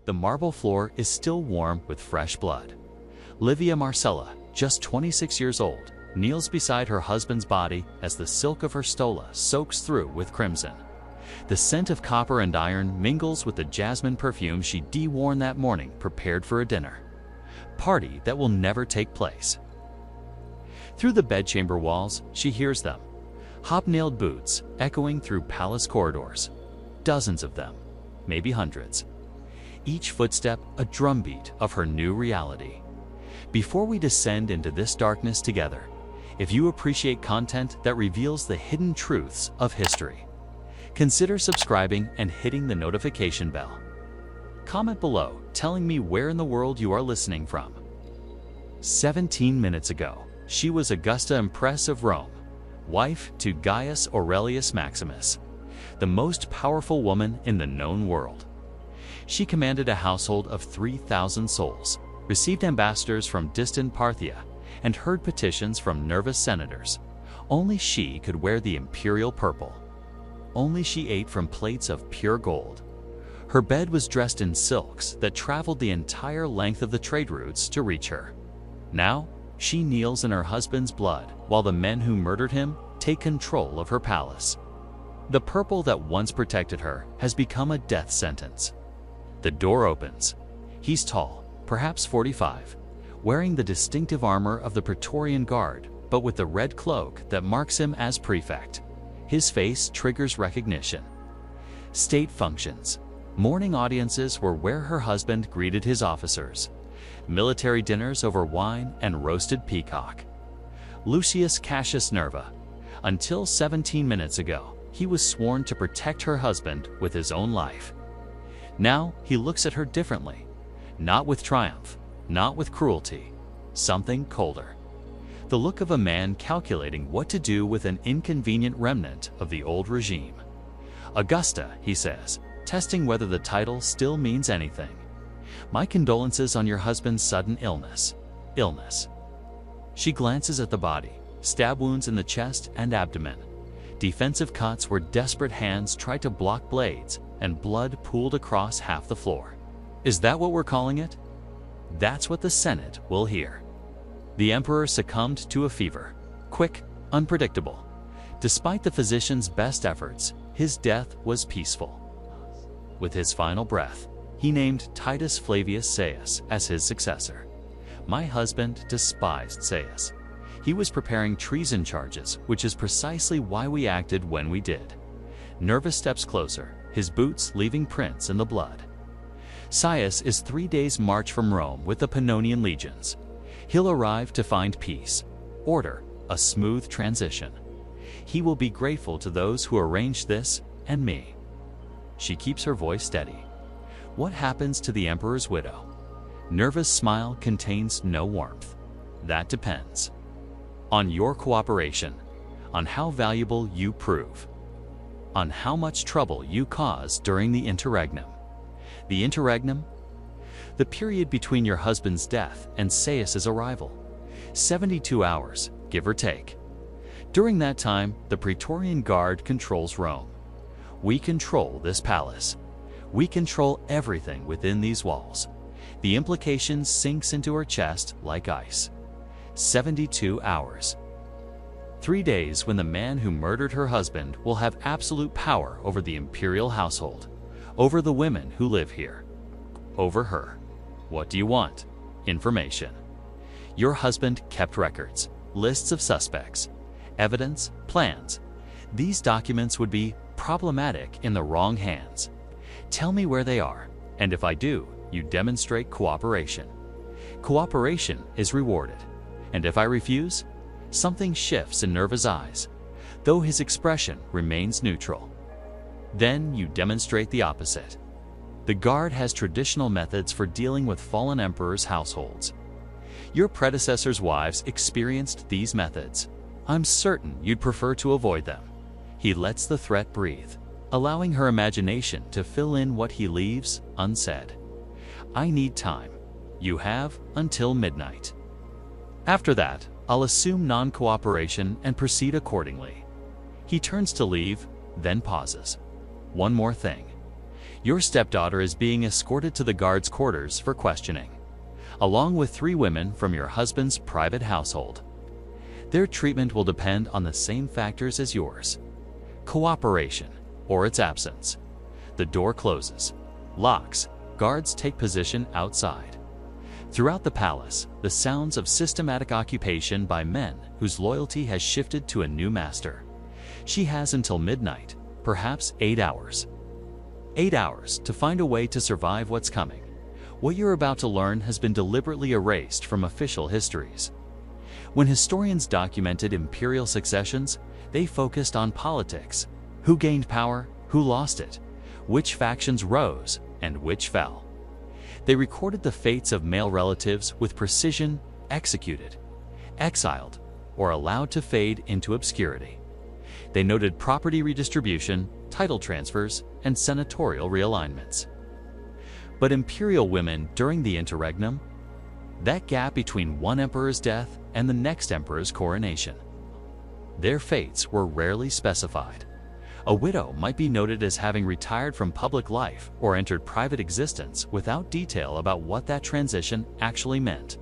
the marble floor is still warm with fresh blood. Livia Marcella, just 26 years old, kneels beside her husband's body as the silk of her stola soaks through with crimson. The scent of copper and iron mingles with the jasmine perfume she de-worn that morning prepared for a dinner party that will never take place. Through the bedchamber walls, she hears them, hobnailed boots echoing through palace corridors. Dozens of them, maybe hundreds. Each footstep a drumbeat of her new reality. Before we descend into this darkness together, if you appreciate content that reveals the hidden truths of history, consider subscribing and hitting the notification bell. Comment below telling me where in the world you are listening from. 17 minutes ago, she was Augusta Empress of Rome, wife to Gaius Aurelius Maximus, the most powerful woman in the known world. She commanded a household of 3,000 souls, received ambassadors from distant Parthia, and heard petitions from nervous senators. Only she could wear the imperial purple. Only she ate from plates of pure gold. Her bed was dressed in silks that traveled the entire length of the trade routes to reach her. Now, she kneels in her husband's blood while the men who murdered him take control of her palace. The purple that once protected her has become a death sentence. The door opens. He's tall, perhaps 45, wearing the distinctive armor of the Praetorian Guard, but with the red cloak that marks him as prefect. His face triggers recognition. State functions. Morning audiences were where her husband greeted his officers. Military dinners over wine and roasted peacock. Lucius Cassius Nerva. Until 17 minutes ago, he was sworn to protect her husband with his own life. Now he looks at her differently. Not with triumph, not with cruelty, something colder. The look of a man calculating what to do with an inconvenient remnant of the old regime. Augusta, he says, testing whether the title still means anything. My condolences on your husband's sudden illness. She glances at the body, stab wounds in the chest and abdomen. Defensive cuts where desperate hands tried to block blades, and blood pooled across half the floor. Is that what we're calling it? That's what the Senate will hear. The emperor succumbed to a fever. Quick, unpredictable. Despite the physician's best efforts, his death was peaceful. With his final breath, he named Titus Flavius Seius as his successor. My husband despised Seius. He was preparing treason charges, which is precisely why we acted when we did. Nerva steps closer, his boots leaving prints in the blood. Seius is 3 days' march from Rome with the Pannonian legions. He'll arrive to find peace, order, a smooth transition. He will be grateful to those who arranged this and me. She keeps her voice steady. What happens to the emperor's widow? Nerva's smile contains no warmth. That depends on your cooperation, on how valuable you prove, on how much trouble you cause during the interregnum. The interregnum? The period between your husband's death and Seius's arrival. 72 hours, give or take. During that time, the Praetorian Guard controls Rome. We control this palace. We control everything within these walls. The implication sinks into her chest like ice. 72 hours. 3 days when the man who murdered her husband will have absolute power over the imperial household, over the women who live here, over her. What do you want? Information. Your husband kept records, lists of suspects, evidence, plans. These documents would be problematic in the wrong hands. Tell me where they are, and if I do, you demonstrate cooperation. Cooperation is rewarded, and if I refuse, something shifts in Nerva's eyes, though his expression remains neutral. Then you demonstrate the opposite. The Guard has traditional methods for dealing with fallen emperors' households. Your predecessors' wives experienced these methods. I'm certain you'd prefer to avoid them. He lets the threat breathe, allowing her imagination to fill in what he leaves unsaid. I need time. You have until midnight. After that, I'll assume non-cooperation and proceed accordingly. He turns to leave, then pauses. One more thing. Your stepdaughter is being escorted to the guard's quarters for questioning, along with 3 women from your husband's private household. Their treatment will depend on the same factors as yours: cooperation or its absence. The door closes, locks, guards take position outside. Throughout the palace, the sounds of systematic occupation by men whose loyalty has shifted to a new master. She has until midnight, perhaps 8 hours. 8 hours to find a way to survive what's coming. What you're about to learn has been deliberately erased from official histories. When historians documented imperial successions, they focused on politics: who gained power, who lost it, which factions rose, and which fell. They recorded the fates of male relatives with precision: executed, exiled, or allowed to fade into obscurity. They noted property redistribution, title transfers, and senatorial realignments. But imperial women during the interregnum? That gap between one emperor's death and the next emperor's coronation. Their fates were rarely specified. A widow might be noted as having retired from public life or entered private existence without detail about what that transition actually meant.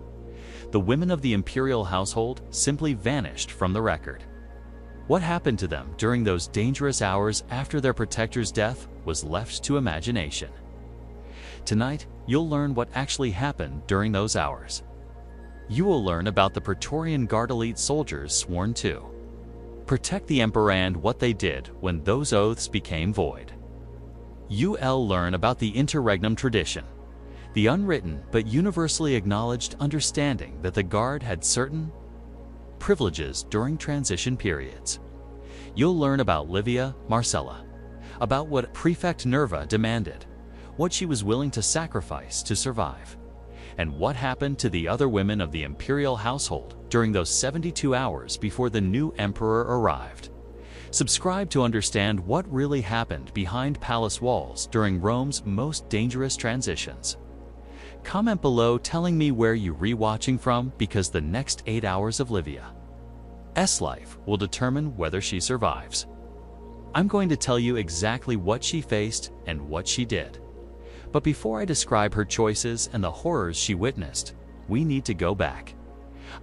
The women of the imperial household simply vanished from the record. What happened to them during those dangerous hours after their protector's death was left to imagination. Tonight, you'll learn what actually happened during those hours. You will learn about the Praetorian Guard elite soldiers sworn to protect the emperor and what they did when those oaths became void. You'll learn about the interregnum tradition, the unwritten but universally acknowledged understanding that the Guard had certain privileges during transition periods. You'll learn about Livia Marcella, about what Prefect Nerva demanded, what she was willing to sacrifice to survive, and what happened to the other women of the imperial household during those 72 hours before the new emperor arrived. Subscribe to understand what really happened behind palace walls during Rome's most dangerous transitions. Comment below telling me where you're rewatching from, because the next 8 hours of Livia's life will determine whether she survives. I'm going to tell you exactly what she faced and what she did. But before I describe her choices and the horrors she witnessed, we need to go back.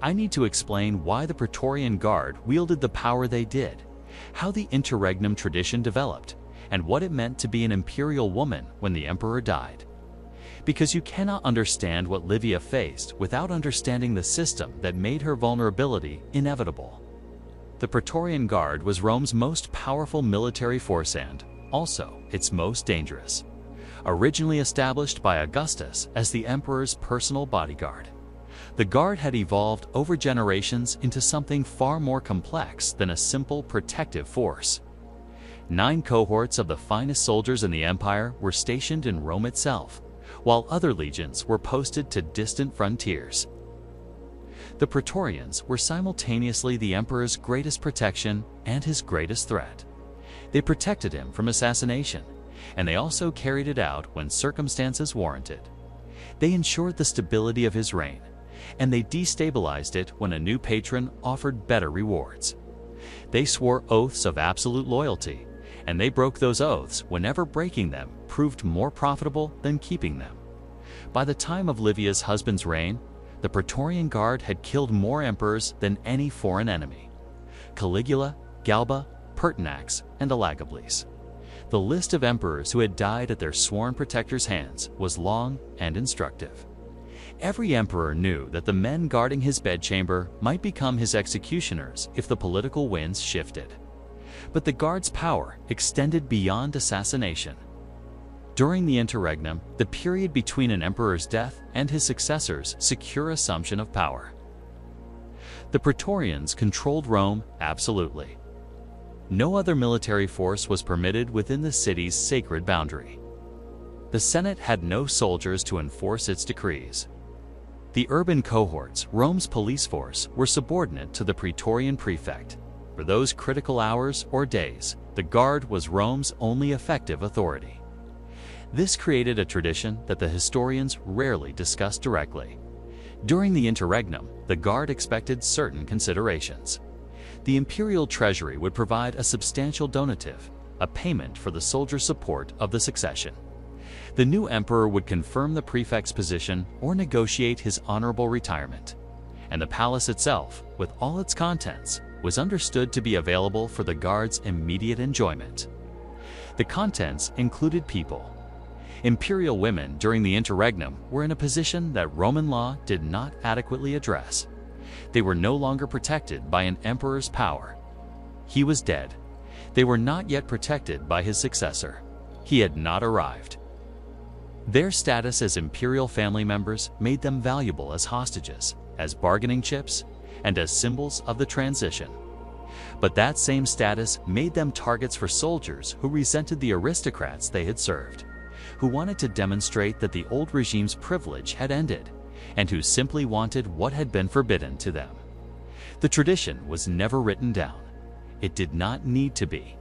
I need to explain why the Praetorian Guard wielded the power they did, how the interregnum tradition developed, and what it meant to be an imperial woman when the emperor died. Because you cannot understand what Livia faced without understanding the system that made her vulnerability inevitable. The Praetorian Guard was Rome's most powerful military force and, also, its most dangerous. Originally established by Augustus as the emperor's personal bodyguard, the Guard had evolved over generations into something far more complex than a simple protective force. 9 cohorts of the finest soldiers in the empire were stationed in Rome itself, while other legions were posted to distant frontiers. The Praetorians were simultaneously the emperor's greatest protection and his greatest threat. They protected him from assassination, and they also carried it out when circumstances warranted. They ensured the stability of his reign, and they destabilized it when a new patron offered better rewards. They swore oaths of absolute loyalty, and they broke those oaths whenever breaking them proved more profitable than keeping them. By the time of Livia's husband's reign, the Praetorian Guard had killed more emperors than any foreign enemy: Caligula, Galba, Pertinax, and Elagabalus. The list of emperors who had died at their sworn protector's hands was long and instructive. Every emperor knew that the men guarding his bedchamber might become his executioners if the political winds shifted. But the Guard's power extended beyond assassination. During the interregnum, the period between an emperor's death and his successor's secure assumption of power, the Praetorians controlled Rome absolutely. No other military force was permitted within the city's sacred boundary. The Senate had no soldiers to enforce its decrees. The urban cohorts, Rome's police force, were subordinate to the Praetorian prefect. For those critical hours or days, the Guard was Rome's only effective authority. This created a tradition that the historians rarely discuss directly. During the interregnum, the Guard expected certain considerations. The imperial treasury would provide a substantial donative, a payment for the soldier support of the succession. The new emperor would confirm the prefect's position or negotiate his honorable retirement, and the palace itself, with all its contents, was understood to be available for the guard's immediate enjoyment. The contents included people. Imperial women during the interregnum were in a position that Roman law did not adequately address. They were no longer protected by an emperor's power. He was dead. They were not yet protected by his successor. He had not arrived. Their status as imperial family members made them valuable as hostages, as bargaining chips, and as symbols of the transition. But that same status made them targets for soldiers who resented the aristocrats they had served, who wanted to demonstrate that the old regime's privilege had ended, and who simply wanted what had been forbidden to them. The tradition was never written down. It did not need to be.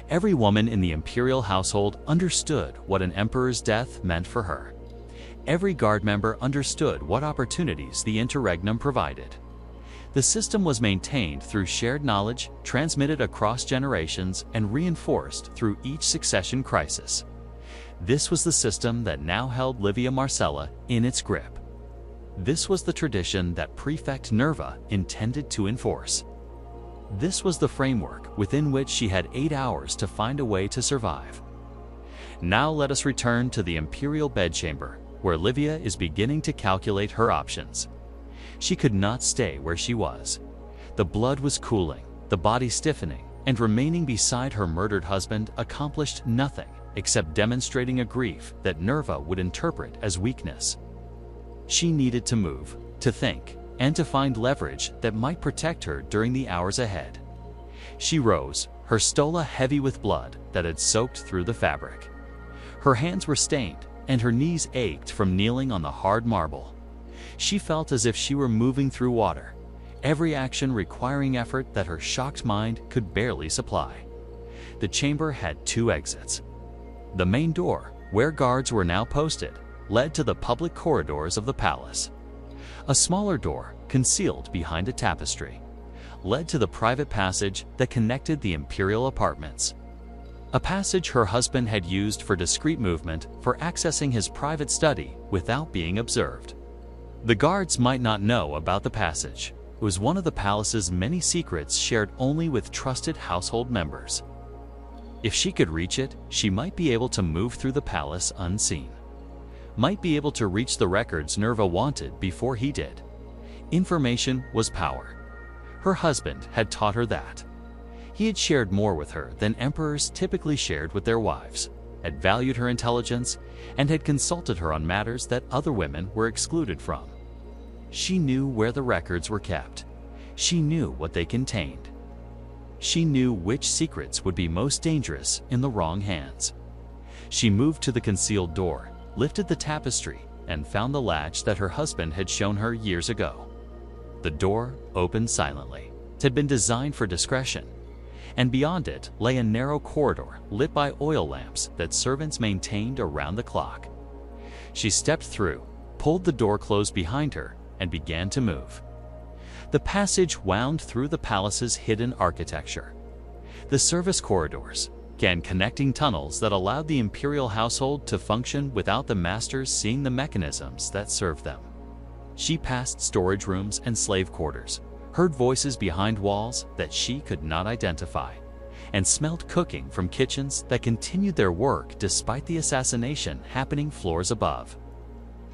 Every woman in the imperial household understood what an emperor's death meant for her. Every guard member understood what opportunities the interregnum provided. The system was maintained through shared knowledge, transmitted across generations, and reinforced through each succession crisis. This was the system that now held Livia Marcella in its grip. This was the tradition that Prefect Nerva intended to enforce. This was the framework within which she had 8 hours to find a way to survive. Now let us return to the imperial bedchamber, where Livia is beginning to calculate her options. She could not stay where she was. The blood was cooling, the body stiffening, and remaining beside her murdered husband accomplished nothing except demonstrating a grief that Nerva would interpret as weakness. She needed to move, to think, and to find leverage that might protect her during the hours ahead. She rose, her stola heavy with blood that had soaked through the fabric. Her hands were stained, and her knees ached from kneeling on the hard marble. She felt as if she were moving through water, every action requiring effort that her shocked mind could barely supply. The chamber had 2 exits. The main door, where guards were now posted, led to the public corridors of the palace. A smaller door, concealed behind a tapestry, led to the private passage that connected the imperial apartments. A passage her husband had used for discreet movement for accessing his private study without being observed. The guards might not know about the passage. It was one of the palace's many secrets shared only with trusted household members. If she could reach it, she might be able to move through the palace unseen. Might be able to reach the records Nerva wanted before he did. Information was power. Her husband had taught her that. He had shared more with her than emperors typically shared with their wives, had valued her intelligence, and had consulted her on matters that other women were excluded from. She knew where the records were kept. She knew what they contained. She knew which secrets would be most dangerous in the wrong hands. She moved to the concealed door, lifted the tapestry, and found the latch that her husband had shown her years ago. The door opened silently. It had been designed for discretion, and beyond it lay a narrow corridor lit by oil lamps that servants maintained around the clock. She stepped through, pulled the door closed behind her, and began to move. The passage wound through the palace's hidden architecture. The service corridors and connecting tunnels that allowed the imperial household to function without the masters seeing the mechanisms that served them. She passed storage rooms and slave quarters, heard voices behind walls that she could not identify, and smelled cooking from kitchens that continued their work despite the assassination happening floors above.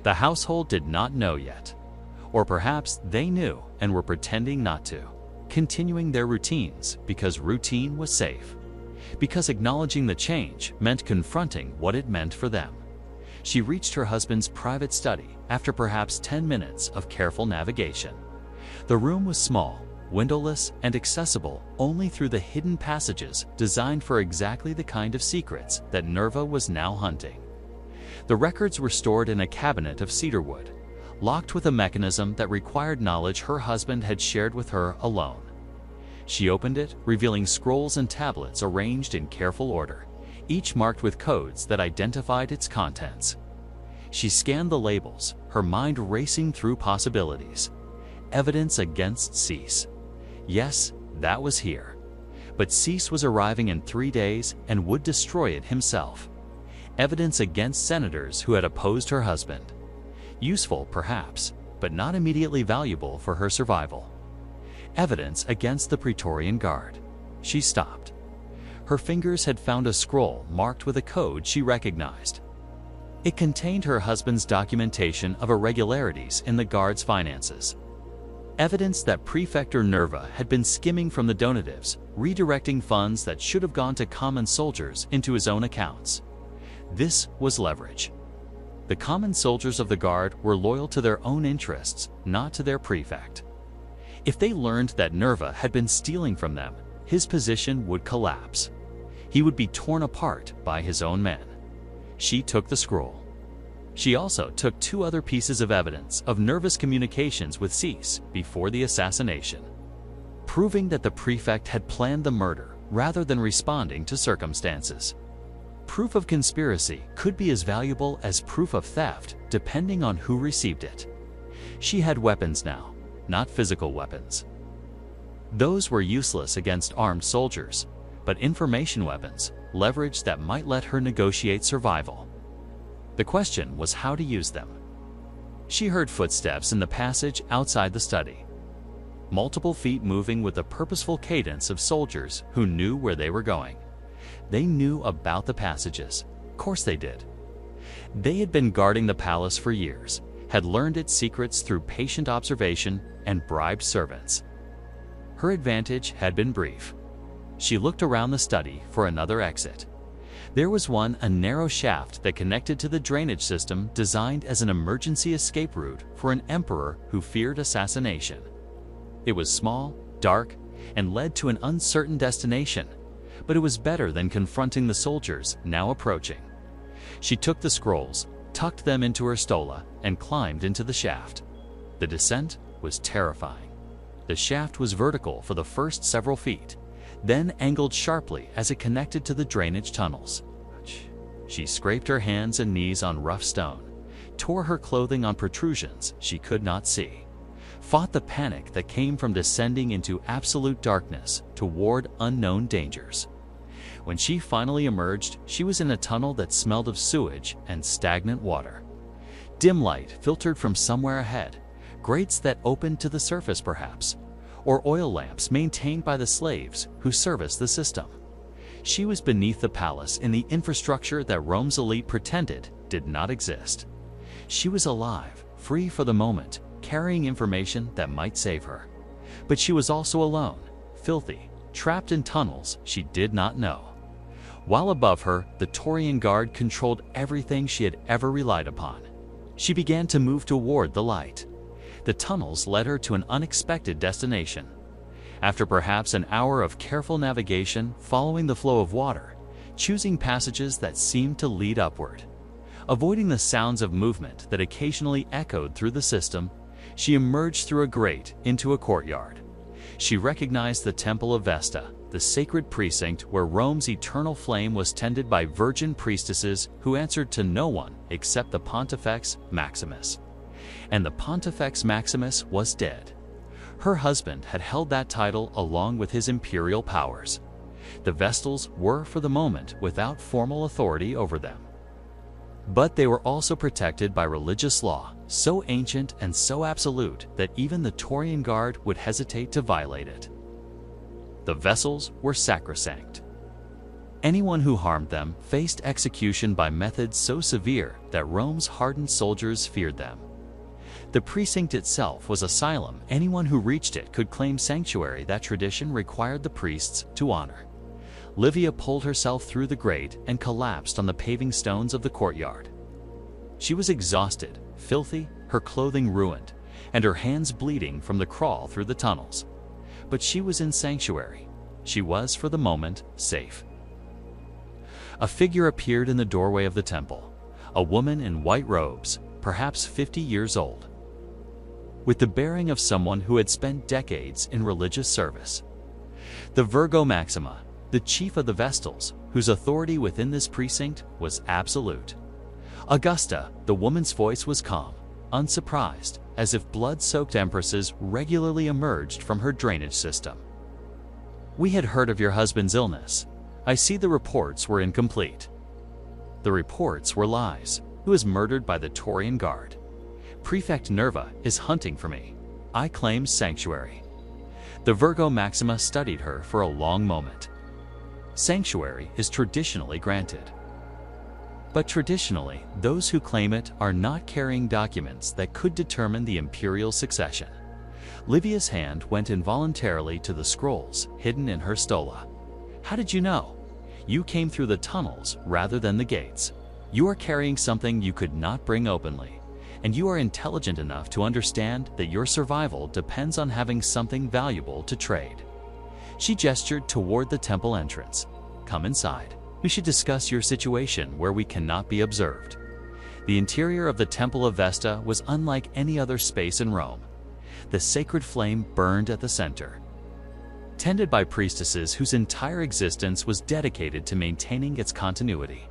The household did not know yet, or perhaps they knew and were pretending not to, continuing their routines because routine was safe, because acknowledging the change meant confronting what it meant for them. She reached her husband's private study after perhaps 10 minutes of careful navigation. The room was small, windowless, and accessible only through the hidden passages designed for exactly the kind of secrets that Nerva was now hunting. The records were stored in a cabinet of cedarwood, locked with a mechanism that required knowledge her husband had shared with her alone. She opened it, revealing scrolls and tablets arranged in careful order, each marked with codes that identified its contents. She scanned the labels, her mind racing through possibilities. Evidence against Cease. Yes, that was here. But Cease was arriving in 3 days and would destroy it himself. evidence against senators who had opposed her husband. Useful, perhaps, but not immediately valuable for her survival. Evidence against the Praetorian Guard. She stopped. Her fingers had found a scroll marked with a code she recognized. It contained her husband's documentation of irregularities in the Guard's finances. Evidence that Prefector Nerva had been skimming from the donatives, redirecting funds that should have gone to common soldiers into his own accounts. This was leverage. The common soldiers of the Guard were loyal to their own interests, not to their prefect. If they learned that Nerva had been stealing from them, his position would collapse. He would be torn apart by his own men. She took the scroll. She also took 2 other pieces of evidence of Nerva's communications with Cease before the assassination, proving that the prefect had planned the murder rather than responding to circumstances. Proof of conspiracy could be as valuable as proof of theft, depending on who received it. She had weapons now, not physical weapons. Those were useless against armed soldiers, but information weapons, leverage that might let her negotiate survival. The question was how to use them. She heard footsteps in the passage outside the study. Multiple feet moving with a purposeful cadence of soldiers who knew where they were going. They knew about the passages. Of course they did. They had been guarding the palace for years, had learned its secrets through patient observation and bribed servants. Her advantage had been brief. She looked around the study for another exit. There was one, a narrow shaft that connected to the drainage system designed as an emergency escape route for an emperor who feared assassination. It was small, dark, and led to an uncertain destination, but it was better than confronting the soldiers now approaching. She took the scrolls, tucked them into her stola, and climbed into the shaft. The descent was terrifying. The shaft was vertical for the first several feet, then angled sharply as it connected to the drainage tunnels. She scraped her hands and knees on rough stone, tore her clothing on protrusions she could not see, fought the panic that came from descending into absolute darkness toward unknown dangers. When she finally emerged, she was in a tunnel that smelled of sewage and stagnant water. Dim light filtered from somewhere ahead, grates that opened to the surface perhaps, or oil lamps maintained by the slaves who serviced the system. She was beneath the palace in the infrastructure that Rome's elite pretended did not exist. She was alive, free for the moment, carrying information that might save her. But she was also alone, filthy, trapped in tunnels she did not know. While above her, the Praetorian Guard controlled everything she had ever relied upon. She began to move toward the light. The tunnels led her to an unexpected destination. After perhaps an hour of careful navigation following the flow of water, choosing passages that seemed to lead upward, avoiding the sounds of movement that occasionally echoed through the system, she emerged through a grate into a courtyard. She recognized the Temple of Vesta, the sacred precinct where Rome's eternal flame was tended by virgin priestesses who answered to no one except the Pontifex Maximus. And the Pontifex Maximus was dead. Her husband had held that title along with his imperial powers. The Vestals were, for the moment, without formal authority over them. But they were also protected by religious law, so ancient and so absolute that even the Praetorian Guard would hesitate to violate it. The Vestals were sacrosanct. Anyone who harmed them faced execution by methods so severe that Rome's hardened soldiers feared them. The precinct itself was asylum. Anyone who reached it could claim sanctuary that tradition required the priests to honor. Livia pulled herself through the grate and collapsed on the paving stones of the courtyard. She was exhausted, filthy, her clothing ruined, and her hands bleeding from the crawl through the tunnels. But she was in sanctuary. She was, for the moment, safe. A figure appeared in the doorway of the temple, a woman in white robes, perhaps 50 years old, with the bearing of someone who had spent decades in religious service. The Virgo Maxima, the chief of the Vestals, whose authority within this precinct was absolute. Augusta, the woman's voice was calm, unsurprised, as if blood-soaked empresses regularly emerged from her drainage system. "We had heard of your husband's illness. I see the reports were incomplete." The reports were lies. He was murdered by the Praetorian Guard. Prefect Nerva is hunting for me. I claim sanctuary. The Virgo Maxima studied her for a long moment. Sanctuary is traditionally granted. But traditionally, those who claim it are not carrying documents that could determine the imperial succession. Livia's hand went involuntarily to the scrolls hidden in her stola. How did you know? You came through the tunnels rather than the gates. You are carrying something you could not bring openly, and you are intelligent enough to understand that your survival depends on having something valuable to trade. She gestured toward the temple entrance. Come inside. We should discuss your situation where we cannot be observed. The interior of the Temple of Vesta was unlike any other space in Rome. The sacred flame burned at the center, tended by priestesses whose entire existence was dedicated to maintaining its continuity.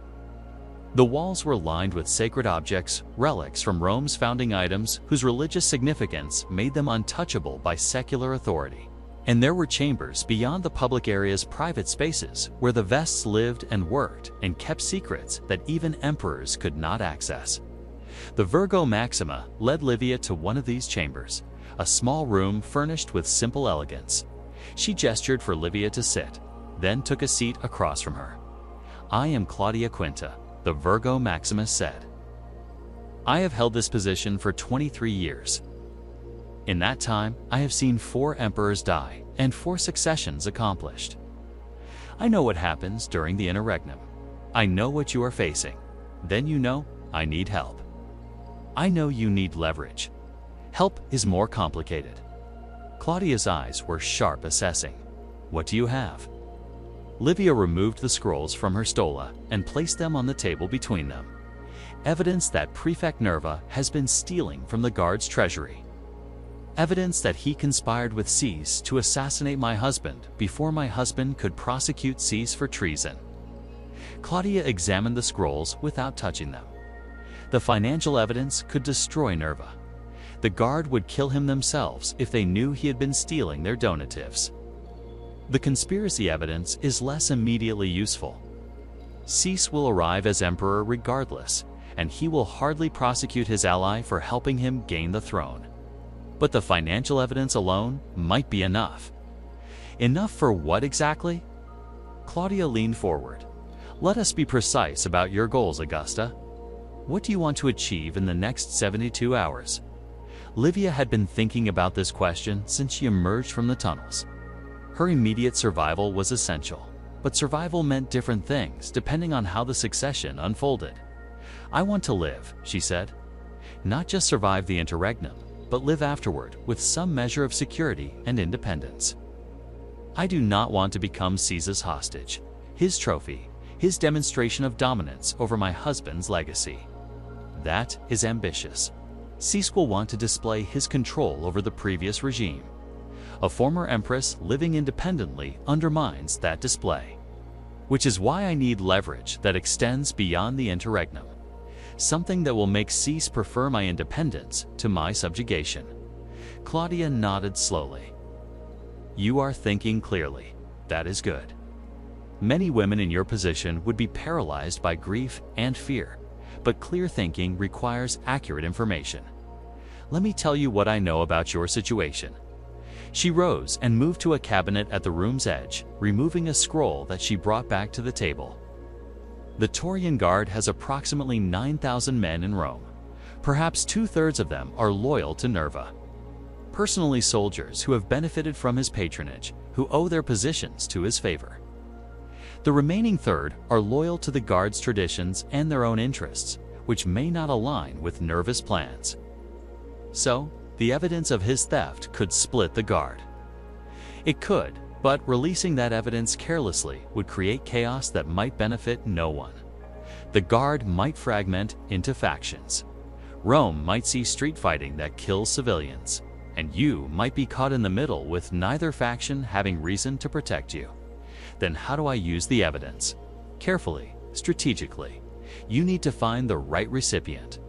The walls were lined with sacred objects, relics from Rome's founding items whose religious significance made them untouchable by secular authority. And there were chambers beyond the public area's private spaces where the Vests lived and worked and kept secrets that even emperors could not access. The Virgo Maxima led Livia to one of these chambers, a small room furnished with simple elegance. She gestured for Livia to sit, then took a seat across from her. I am Claudia Quinta, the Virgo Maximus said. I have held this position for 23 years. In that time, I have seen 4 emperors die and 4 successions accomplished. I know what happens during the interregnum. I know what you are facing. Then you know I need help. I know you need leverage. Help is more complicated. Claudia's eyes were sharp, assessing. What do you have? Livia removed the scrolls from her stola and placed them on the table between them. Evidence that Prefect Nerva has been stealing from the guard's treasury. Evidence that he conspired with Cease to assassinate my husband before my husband could prosecute Cease for treason. Claudia examined the scrolls without touching them. The financial evidence could destroy Nerva. The guard would kill him themselves if they knew he had been stealing their donatives. The conspiracy evidence is less immediately useful. Cease will arrive as emperor regardless, and he will hardly prosecute his ally for helping him gain the throne. But the financial evidence alone might be enough. Enough for what exactly? Claudia leaned forward. Let us be precise about your goals, Augusta. What do you want to achieve in the next 72 hours? Livia had been thinking about this question since she emerged from the tunnels. Her immediate survival was essential, but survival meant different things depending on how the succession unfolded. I want to live, she said. Not just survive the interregnum, but live afterward with some measure of security and independence. I do not want to become Caesar's hostage, his trophy, his demonstration of dominance over my husband's legacy. That is ambitious. Cease will want to display his control over the previous regime. A former empress living independently undermines that display. Which is why I need leverage that extends beyond the interregnum. Something that will make Cease prefer my independence to my subjugation. Claudia nodded slowly. You are thinking clearly. That is good. Many women in your position would be paralyzed by grief and fear, but clear thinking requires accurate information. Let me tell you what I know about your situation. She rose and moved to a cabinet at the room's edge, removing a scroll that she brought back to the table. The Praetorian Guard has approximately 9,000 men in Rome. Perhaps 2/3 of them are loyal to Nerva. Personally, soldiers who have benefited from his patronage, who owe their positions to his favor. The remaining third are loyal to the Guard's traditions and their own interests, which may not align with Nerva's plans. So, the evidence of his theft could split the Guard. It could, but releasing that evidence carelessly would create chaos that might benefit no one. The Guard might fragment into factions. Rome might see street fighting that kills civilians, and you might be caught in the middle with neither faction having reason to protect you. Then how do I use the evidence? Carefully, strategically. You need to find the right recipient.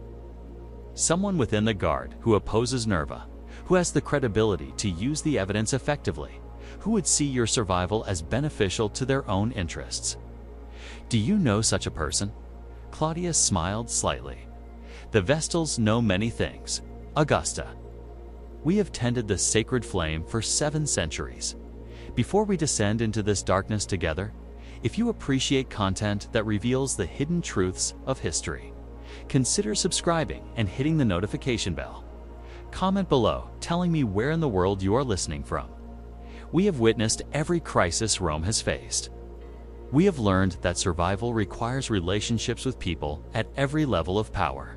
Someone within the Guard who opposes Nerva, who has the credibility to use the evidence effectively, who would see your survival as beneficial to their own interests. Do you know such a person? Claudia smiled slightly. The Vestals know many things. Augusta. We have tended the sacred flame for 7 centuries. Before we descend into this darkness together, if you appreciate content that reveals the hidden truths of history, consider subscribing and hitting the notification bell. Comment below telling me where in the world you are listening from. We have witnessed every crisis Rome has faced. We have learned that survival requires relationships with people at every level of power.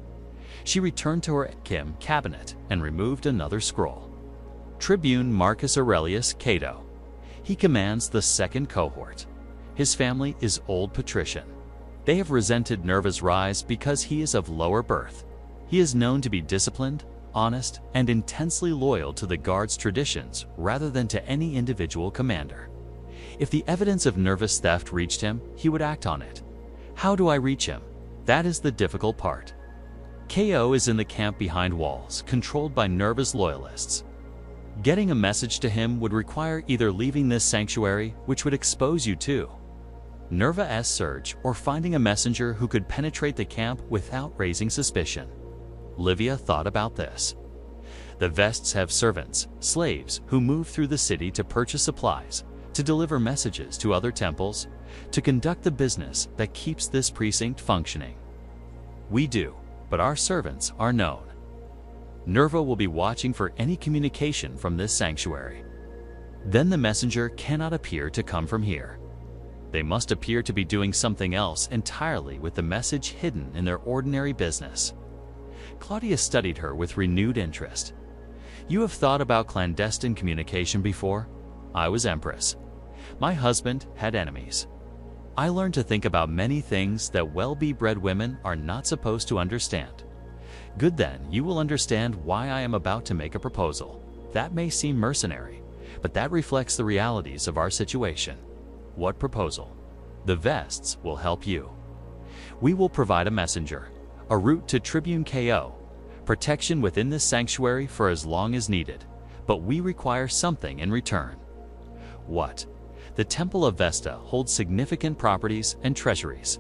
She returned to her cabinet and removed another scroll. Tribune Marcus Aurelius Cato. He commands the 2nd cohort. His family is old patrician. They have resented Nerva's rise because he is of lower birth. He is known to be disciplined, honest, and intensely loyal to the Guard's traditions rather than to any individual commander. If the evidence of Nerva's theft reached him, he would act on it. How do I reach him? That is the difficult part. KO is in the camp behind walls, controlled by Nerva's loyalists. Getting a message to him would require either leaving this sanctuary, which would expose you to Nerva's surge, or finding a messenger who could penetrate the camp without raising suspicion. Livia thought about this. The Vests have servants, slaves, who move through the city to purchase supplies, to deliver messages to other temples, to conduct the business that keeps this precinct functioning. We do, but our servants are known. Nerva will be watching for any communication from this sanctuary. Then the messenger cannot appear to come from here. They must appear to be doing something else entirely with the message hidden in their ordinary business. Claudia studied her with renewed interest. You have thought about clandestine communication before? I was Empress. My husband had enemies. I learned to think about many things that well-bred women are not supposed to understand. Good, then, you will understand why I am about to make a proposal. That may seem mercenary, but that reflects the realities of our situation. What proposal? The Vests will help you. We will provide a messenger, a route to Tribune KO, protection within this sanctuary for as long as needed, but we require something in return. What? The Temple of Vesta holds significant properties and treasuries.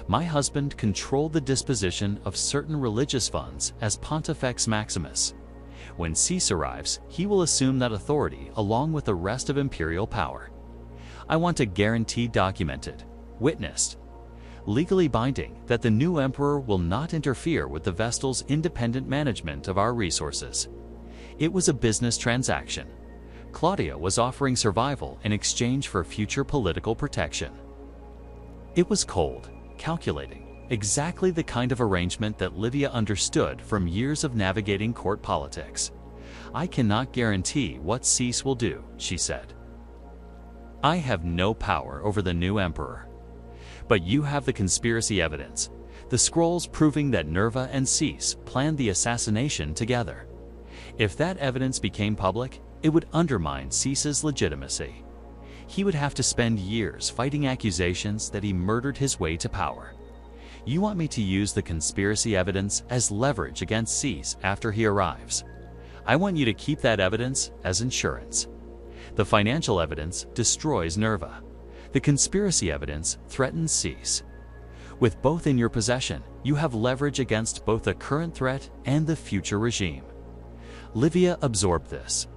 My husband controlled the disposition of certain religious funds as Pontifex Maximus. When Cease arrives, he will assume that authority along with the rest of imperial power. I want a guarantee documented, witnessed, legally binding that the new emperor will not interfere with the Vestal's independent management of our resources. It was a business transaction. Claudia was offering survival in exchange for future political protection. It was cold, calculating, exactly the kind of arrangement that Livia understood from years of navigating court politics. I cannot guarantee what Cease will do, she said. I have no power over the new emperor. But you have the conspiracy evidence, the scrolls proving that Nerva and Cease planned the assassination together. If that evidence became public, it would undermine Cease's legitimacy. He would have to spend years fighting accusations that he murdered his way to power. You want me to use the conspiracy evidence as leverage against Cease after he arrives. I want you to keep that evidence as insurance. The financial evidence destroys Nerva. The conspiracy evidence threatens Cease. With both in your possession, you have leverage against both the current threat and the future regime. Livia absorbed this.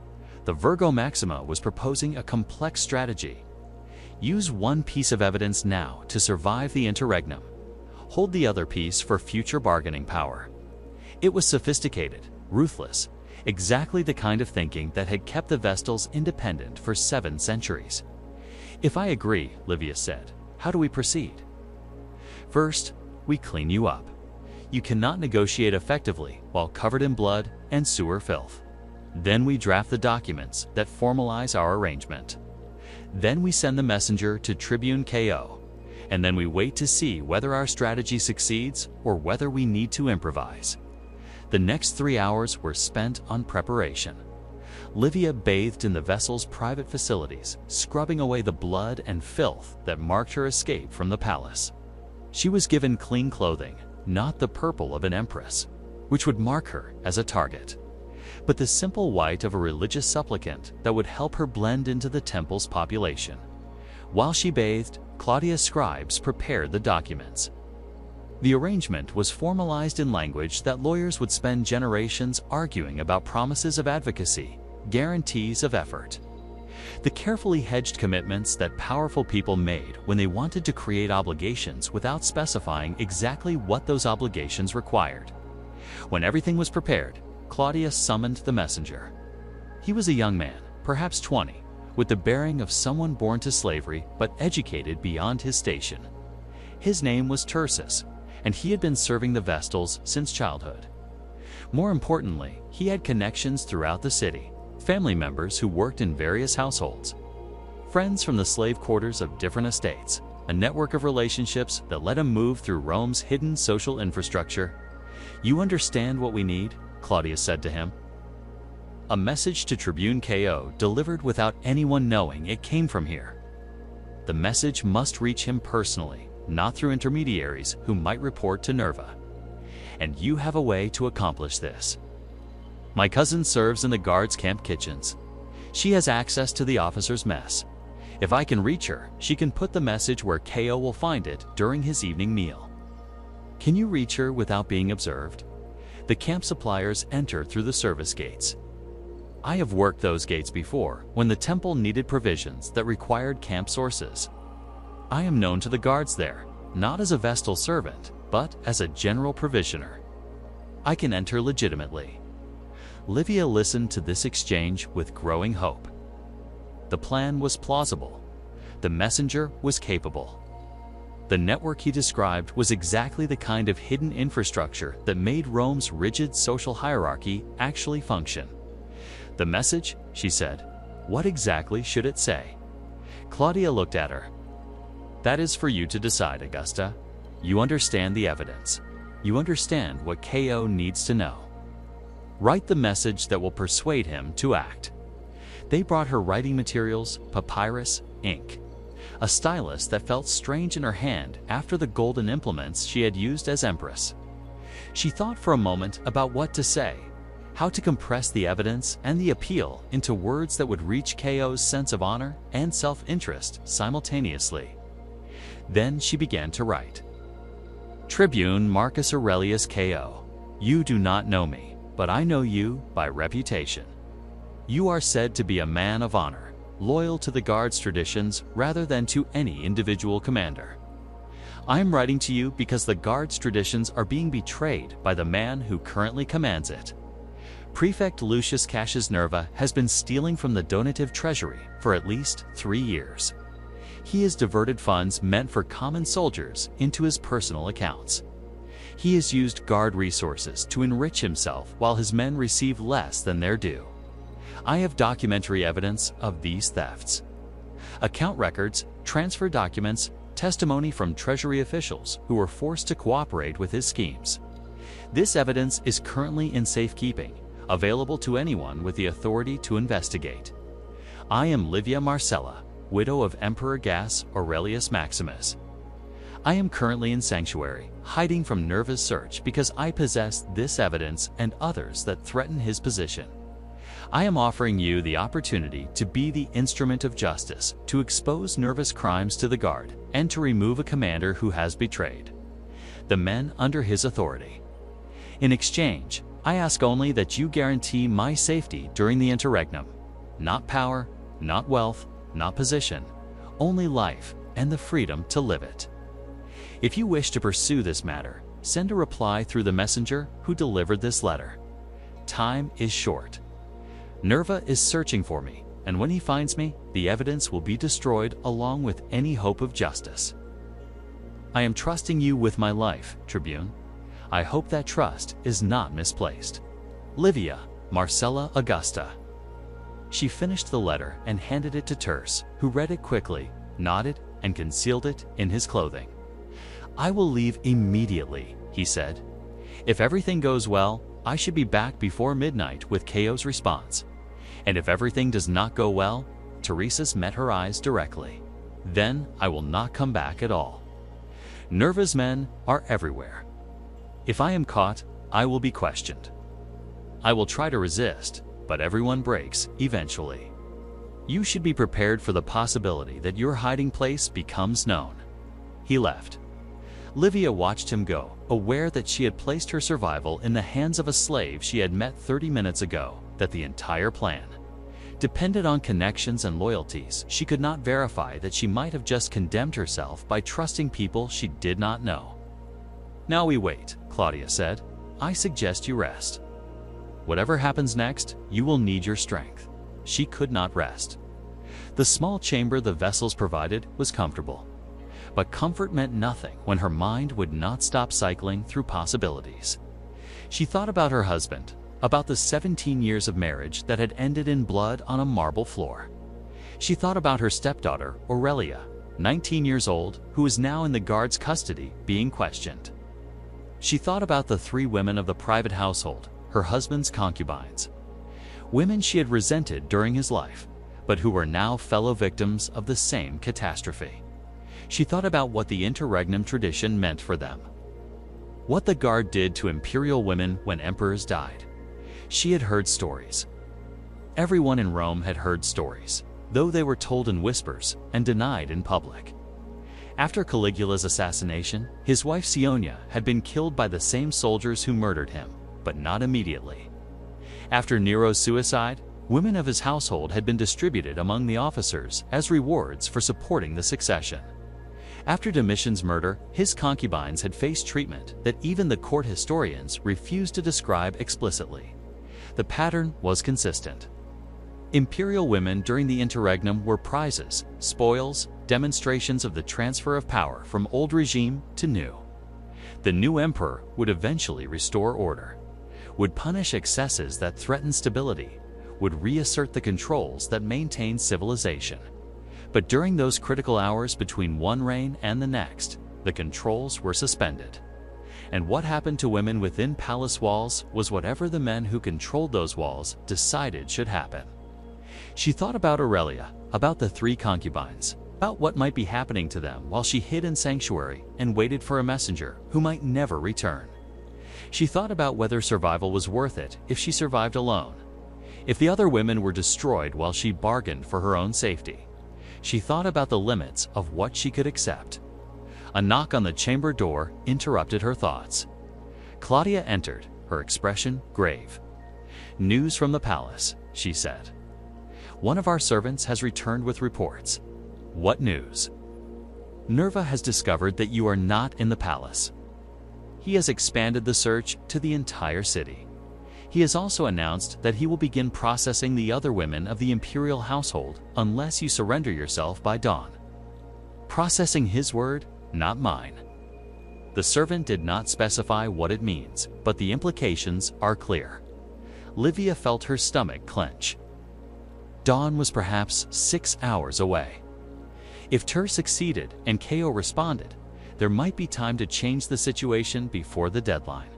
The Virgo Maxima was proposing a complex strategy. Use one piece of evidence now to survive the interregnum. Hold the other piece for future bargaining power. It was sophisticated, ruthless, exactly the kind of thinking that had kept the Vestals independent for 7 centuries. If I agree, Livia said, how do we proceed? First, we clean you up. You cannot negotiate effectively while covered in blood and sewer filth. Then we draft the documents that formalize our arrangement. Then we send the messenger to Tribune KO, and then we wait to see whether our strategy succeeds or whether we need to improvise. The next 3 hours were spent on preparation. Livia bathed in the vessel's private facilities, scrubbing away the blood and filth that marked her escape from the palace. She was given clean clothing, not the purple of an empress, which would mark her as a target, but the simple white of a religious supplicant that would help her blend into the temple's population. While she bathed, Claudia's scribes prepared the documents. The arrangement was formalized in language that lawyers would spend generations arguing about promises of advocacy, guarantees of effort. The carefully hedged commitments that powerful people made when they wanted to create obligations without specifying exactly what those obligations required. When everything was prepared, Claudius summoned the messenger. He was a young man, perhaps 20, with the bearing of someone born to slavery but educated beyond his station. His name was Tursus, and he had been serving the Vestals since childhood. More importantly, he had connections throughout the city, family members who worked in various households, friends from the slave quarters of different estates, a network of relationships that let him move through Rome's hidden social infrastructure. "You understand what we need?" Claudius said to him. A message to Tribune KO delivered without anyone knowing it came from here. The message must reach him personally, not through intermediaries who might report to Nerva. And you have a way to accomplish this. My cousin serves in the guard's camp kitchens. She has access to the officers' mess. If I can reach her, she can put the message where KO will find it during his evening meal. Can you reach her without being observed? The camp suppliers enter through the service gates. I have worked those gates before when the temple needed provisions that required camp sources. I am known to the guards there, not as a Vestal servant, but as a general provisioner. I can enter legitimately. Livia listened to this exchange with growing hope. The plan was plausible. The messenger was capable. The network he described was exactly the kind of hidden infrastructure that made Rome's rigid social hierarchy actually function. "The message," she said. "What exactly should it say?" Claudia looked at her. "That is for you to decide, Augusta. You understand the evidence. You understand what KO needs to know. Write the message that will persuade him to act." They brought her writing materials, papyrus, ink. A stylus that felt strange in her hand after the golden implements she had used as empress. She thought for a moment about what to say, how to compress the evidence and the appeal into words that would reach KO's sense of honor and self-interest simultaneously. Then she began to write. "Tribune Marcus Aurelius KO, you do not know me, but I know you by reputation. You are said to be a man of honor, loyal to the guard's traditions rather than to any individual commander. I am writing to you because the guard's traditions are being betrayed by the man who currently commands it. Prefect Lucius Cassius Nerva has been stealing from the donative treasury for at least 3 years. He has diverted funds meant for common soldiers into his personal accounts. He has used guard resources to enrich himself while his men receive less than their due. I have documentary evidence of these thefts. Account records, transfer documents, testimony from treasury officials who were forced to cooperate with his schemes. This evidence is currently in safekeeping, available to anyone with the authority to investigate. I am Livia Marcella, widow of Emperor Gas Aurelius Maximus. I am currently in sanctuary, hiding from Nerva's search because I possess this evidence and others that threaten his position. I am offering you the opportunity to be the instrument of justice, to expose Nerva's crimes to the guard, and to remove a commander who has betrayed the men under his authority. In exchange, I ask only that you guarantee my safety during the interregnum. Not power, not wealth, not position, only life and the freedom to live it. If you wish to pursue this matter, send a reply through the messenger who delivered this letter. Time is short. Nerva is searching for me, and when he finds me, the evidence will be destroyed along with any hope of justice. I am trusting you with my life, Tribune. I hope that trust is not misplaced. Livia Marcella Augusta." She finished the letter and handed it to Terse, who read it quickly, nodded, and concealed it in his clothing. "I will leave immediately," he said. "If everything goes well, I should be back before midnight with KO's response. And if everything does not go well," Teresa's met her eyes directly, "then I will not come back at all. Nerva's men are everywhere. If I am caught, I will be questioned. I will try to resist, but everyone breaks eventually. You should be prepared for the possibility that your hiding place becomes known." He left. Livia watched him go, aware that she had placed her survival in the hands of a slave she had met 30 minutes ago, that the entire plan depended on connections and loyalties she could not verify, that she might have just condemned herself by trusting people she did not know. "Now we wait," Claudia said. "I suggest you rest. Whatever happens next, you will need your strength." She could not rest. The small chamber the vessels provided was comfortable. But comfort meant nothing when her mind would not stop cycling through possibilities. She thought about her husband, about the 17 years of marriage that had ended in blood on a marble floor. She thought about her stepdaughter, Aurelia, 19 years old, who was now in the guard's custody being questioned. She thought about the 3 women of the private household, her husband's concubines. Women she had resented during his life, but who were now fellow victims of the same catastrophe. She thought about what the interregnum tradition meant for them. What the guard did to imperial women when emperors died. She had heard stories. Everyone in Rome had heard stories, though they were told in whispers and denied in public. After Caligula's assassination, his wife Sionia had been killed by the same soldiers who murdered him, but not immediately. After Nero's suicide, women of his household had been distributed among the officers as rewards for supporting the succession. After Domitian's murder, his concubines had faced treatment that even the court historians refused to describe explicitly. The pattern was consistent. Imperial women during the interregnum were prizes, spoils, demonstrations of the transfer of power from old regime to new. The new emperor would eventually restore order, would punish excesses that threatened stability, would reassert the controls that maintained civilization. But during those critical hours between one reign and the next, the controls were suspended. And what happened to women within palace walls was whatever the men who controlled those walls decided should happen. She thought about Aurelia, about the 3 concubines, about what might be happening to them while she hid in sanctuary and waited for a messenger who might never return. She thought about whether survival was worth it if she survived alone, if the other women were destroyed while she bargained for her own safety. She thought about the limits of what she could accept. A knock on the chamber door interrupted her thoughts. Claudia entered, her expression grave. "News from the palace," she said. "One of our servants has returned with reports." "What news?" "Nerva has discovered that you are not in the palace. He has expanded the search to the entire city. He has also announced that he will begin processing the other women of the imperial household unless you surrender yourself by dawn." Processing his word, not mine. The servant did not specify what it means, but the implications are clear. Livia felt her stomach clench. Dawn was perhaps 6 hours away. If Tur succeeded and Ko responded, there might be time to change the situation before the deadline.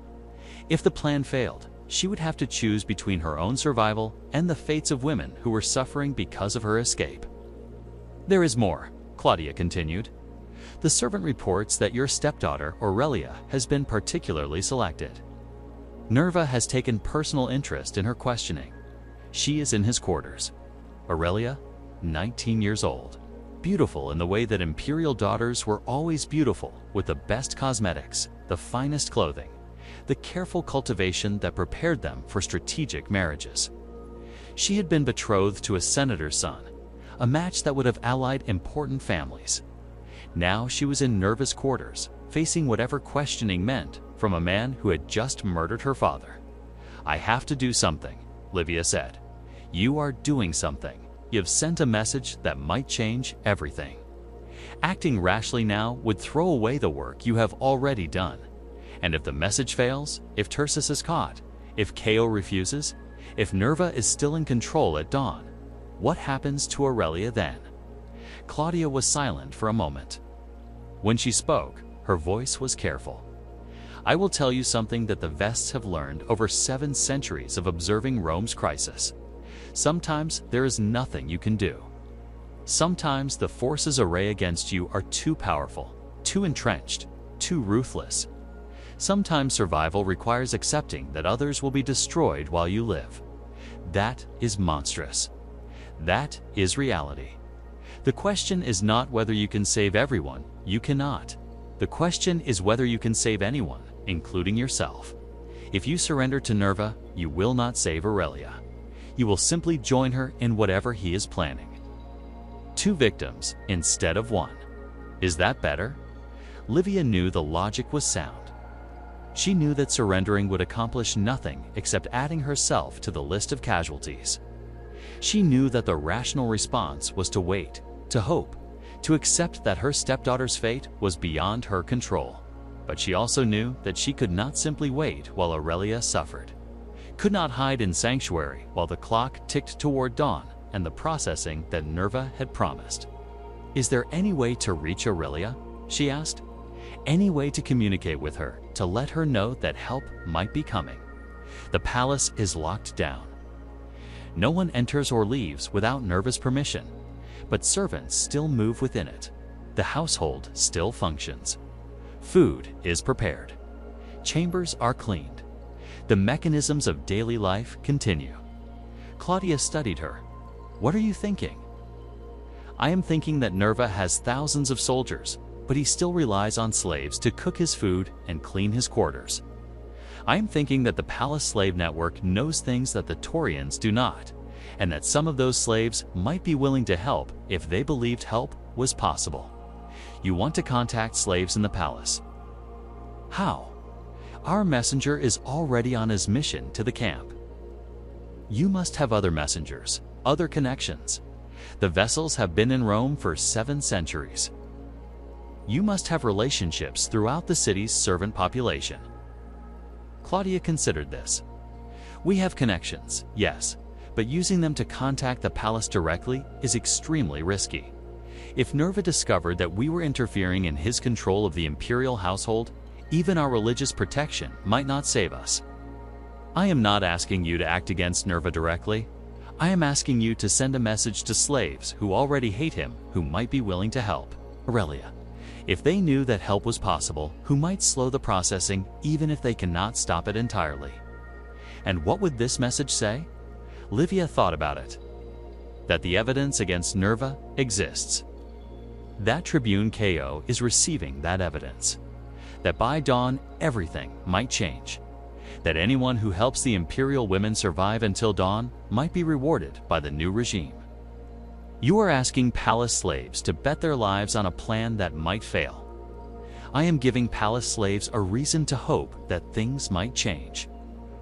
If the plan failed, she would have to choose between her own survival and the fates of women who were suffering because of her escape. "There is more," Claudia continued. "The servant reports that your stepdaughter, Aurelia, has been particularly selected. Nerva has taken personal interest in her questioning. She is in his quarters. Aurelia, 19 years old. Beautiful in the way that imperial daughters were always beautiful, with the best cosmetics, the finest clothing, the careful cultivation that prepared them for strategic marriages. She had been betrothed to a senator's son, a match that would have allied important families. Now she was in Nerva's quarters, facing whatever questioning meant from a man who had just murdered her father. "I have to do something," Livia said. "You are doing something. You have sent a message that might change everything. Acting rashly now would throw away the work you have already done. And if the message fails, if Tursus is caught, if Ko refuses, if Nerva is still in control at dawn, what happens to Aurelia then?" Claudia was silent for a moment. When she spoke, her voice was careful. "I will tell you something that the Vests have learned over 7 centuries of observing Rome's crisis. Sometimes there is nothing you can do. Sometimes the forces array against you are too powerful, too entrenched, too ruthless. Sometimes survival requires accepting that others will be destroyed while you live. That is monstrous. That is reality. The question is not whether you can save everyone. You cannot. The question is whether you can save anyone, including yourself. If you surrender to Nerva, you will not save Aurelia. You will simply join her in whatever he is planning. 2 victims instead of 1. Is that better? Livia knew the logic was sound. She knew that surrendering would accomplish nothing except adding herself to the list of casualties. She knew that the rational response was to wait, to hope, to accept that her stepdaughter's fate was beyond her control. But she also knew that she could not simply wait while Aurelia suffered, could not hide in sanctuary while the clock ticked toward dawn and the processing that Nerva had promised. Is there any way to reach Aurelia? She asked. Any way to communicate with her, to let her know that help might be coming. The palace is locked down. No one enters or leaves without Nerva's permission, but servants still move within it. The household still functions. Food is prepared. Chambers are cleaned. The mechanisms of daily life continue. Claudia studied her. What are you thinking? I am thinking that Nerva has thousands of soldiers, but he still relies on slaves to cook his food and clean his quarters. I am thinking that the palace slave network knows things that the Taurians do not, and that some of those slaves might be willing to help if they believed help was possible. You want to contact slaves in the palace. How? Our messenger is already on his mission to the camp. You must have other messengers, other connections. The vessels have been in Rome for 7 centuries. You must have relationships throughout the city's servant population. Claudia considered this. We have connections, yes, but using them to contact the palace directly is extremely risky. If Nerva discovered that we were interfering in his control of the imperial household, even our religious protection might not save us. I am not asking you to act against Nerva directly. I am asking you to send a message to slaves who already hate him who might be willing to help. Aurelia, if they knew that help was possible, who might slow the processing even if they cannot stop it entirely. And what would this message say? Livia thought about it. That the evidence against Nerva exists. That Tribune KO is receiving that evidence. That by dawn, everything might change. That anyone who helps the imperial women survive until dawn might be rewarded by the new regime. You are asking palace slaves to bet their lives on a plan that might fail. I am giving palace slaves a reason to hope that things might change.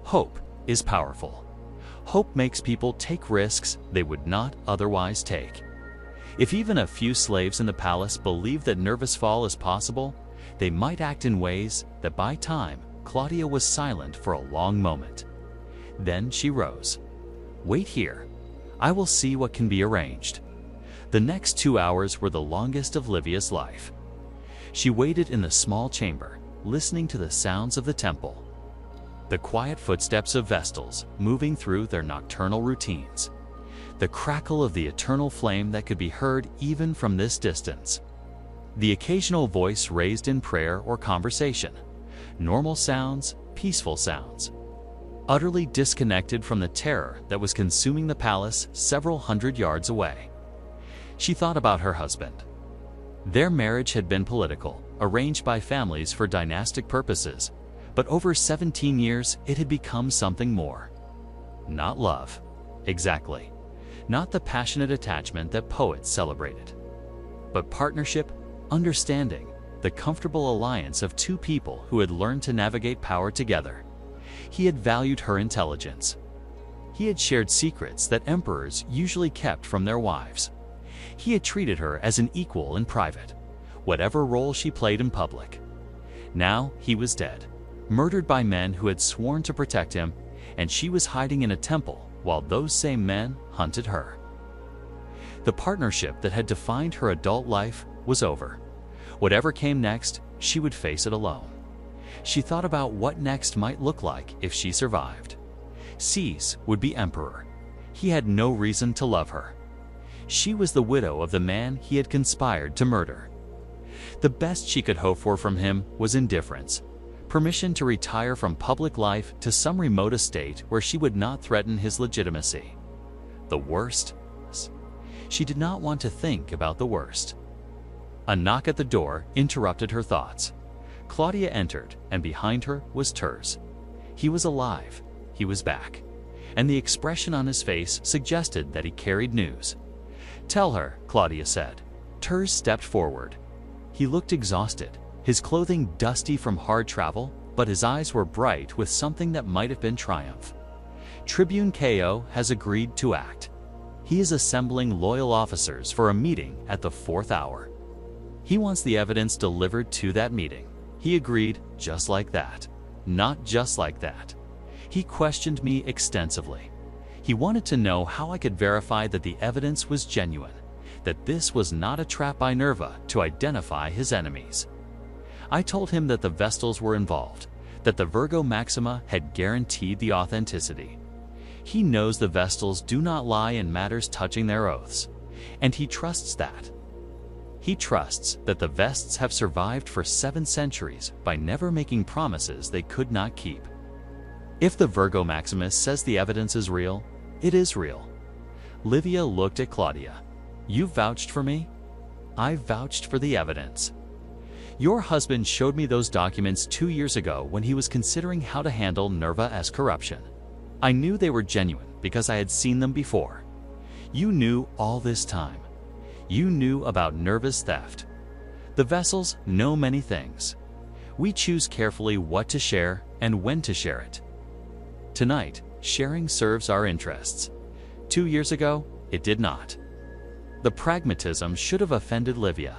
Hope is powerful. Hope makes people take risks they would not otherwise take. If even a few slaves in the palace believe that Nerva's fall is possible, they might act in ways that by time Claudia was silent for a long moment. Then she rose. Wait here. I will see what can be arranged. The next 2 hours were the longest of Livia's life. She waited in the small chamber, listening to the sounds of the temple. The quiet footsteps of Vestals moving through their nocturnal routines. The crackle of the eternal flame that could be heard even from this distance. The occasional voice raised in prayer or conversation. Normal sounds, peaceful sounds. Utterly disconnected from the terror that was consuming the palace several hundred yards away. She thought about her husband. Their marriage had been political, arranged by families for dynastic purposes, but over 17 years it had become something more. Not love. Exactly. Not the passionate attachment that poets celebrated. But partnership, understanding, the comfortable alliance of 2 people who had learned to navigate power together. He had valued her intelligence. He had shared secrets that emperors usually kept from their wives. He had treated her as an equal in private, whatever role she played in public. Now he was dead, murdered by men who had sworn to protect him, and she was hiding in a temple while those same men hunted her. The partnership that had defined her adult life was over. Whatever came next, she would face it alone. She thought about what next might look like if she survived. Cease would be emperor. He had no reason to love her. She was the widow of the man he had conspired to murder. The best she could hope for from him was indifference, permission to retire from public life to some remote estate where she would not threaten his legitimacy. The worst? She did not want to think about the worst. A knock at the door interrupted her thoughts. Claudia entered, and behind her was Turs. He was alive. He was back. And the expression on his face suggested that he carried news. "Tell her," Claudia said. Turs stepped forward. He looked exhausted, his clothing dusty from hard travel, but his eyes were bright with something that might have been triumph. "Tribune Ko has agreed to act. He is assembling loyal officers for a meeting at the 4th hour. He wants the evidence delivered to that meeting." He agreed just like that. Not just like that. He questioned me extensively. He wanted to know how I could verify that the evidence was genuine, that this was not a trap by Nerva to identify his enemies. I told him that the Vestals were involved, that the Virgo Maxima had guaranteed the authenticity. He knows the Vestals do not lie in matters touching their oaths, and he trusts that. He trusts that the Vests have survived for 7 centuries by never making promises they could not keep. If the Virgo Maximus says the evidence is real, it is real. Livia looked at Claudia. "You vouched for me?" "I vouched for the evidence. Your husband showed me those documents 2 years ago when he was considering how to handle Nerva's corruption. I knew they were genuine because I had seen them before. You knew all this time. You knew about Nerva's theft. The Vestals know many things. We choose carefully what to share and when to share it. Tonight, sharing serves our interests. 2 years ago, it did not." The pragmatism should have offended Livia,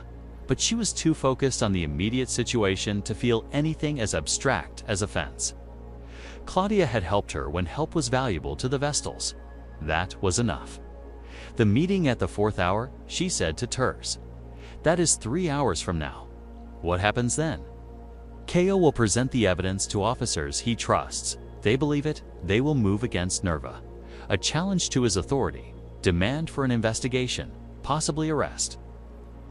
but she was too focused on the immediate situation to feel anything as abstract as offense. Claudia had helped her when help was valuable to the Vestals. That was enough. "The meeting at the 4th hour," she said to Turs. "That is 3 hours from now. What happens then?" "Ko will present the evidence to officers he trusts. They believe it, they will move against Nerva. A challenge to his authority, demand for an investigation, possibly arrest.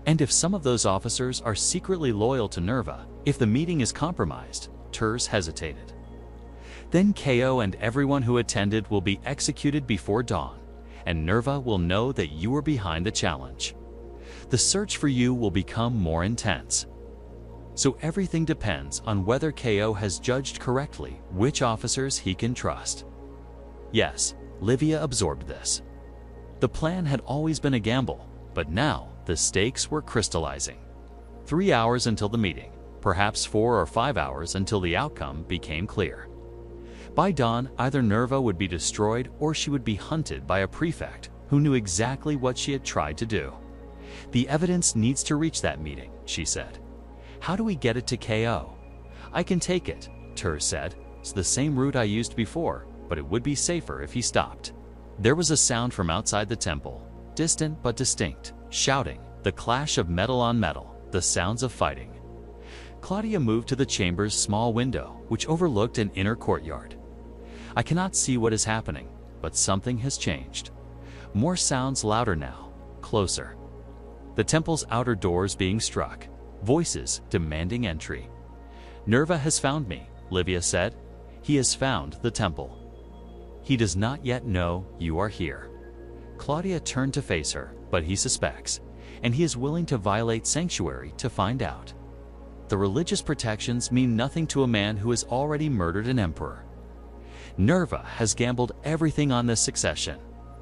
And if some of those officers are secretly loyal to Nerva, if the meeting is compromised," Turs hesitated, "then Ko and everyone who attended will be executed before dawn, and Nerva will know that you are behind the challenge. The search for you will become more intense. So everything depends on whether Ko has judged correctly which officers he can trust." Yes, Livia absorbed this. The plan had always been a gamble, but now the stakes were crystallizing. 3 hours until the meeting, perhaps 4 or 5 hours until the outcome became clear. By dawn, either Nerva would be destroyed or she would be hunted by a prefect who knew exactly what she had tried to do. "The evidence needs to reach that meeting," she said. "How do we get it to Ko?" "I can take it," Turs said. "It's the same route I used before, but it would be safer if he stopped." There was a sound from outside the temple, distant but distinct, shouting, the clash of metal on metal, the sounds of fighting. Claudia moved to the chamber's small window, which overlooked an inner courtyard. "I cannot see what is happening, but something has changed. More sounds, louder now, closer. The temple's outer doors being struck, voices demanding entry." "Nerva has found me," Livia said. "He has found the temple. He does not yet know you are here." Claudia turned to face her, but he suspects, and he is willing to violate sanctuary to find out. The religious protections mean nothing to a man who has already murdered an emperor. Nerva has gambled everything on this succession.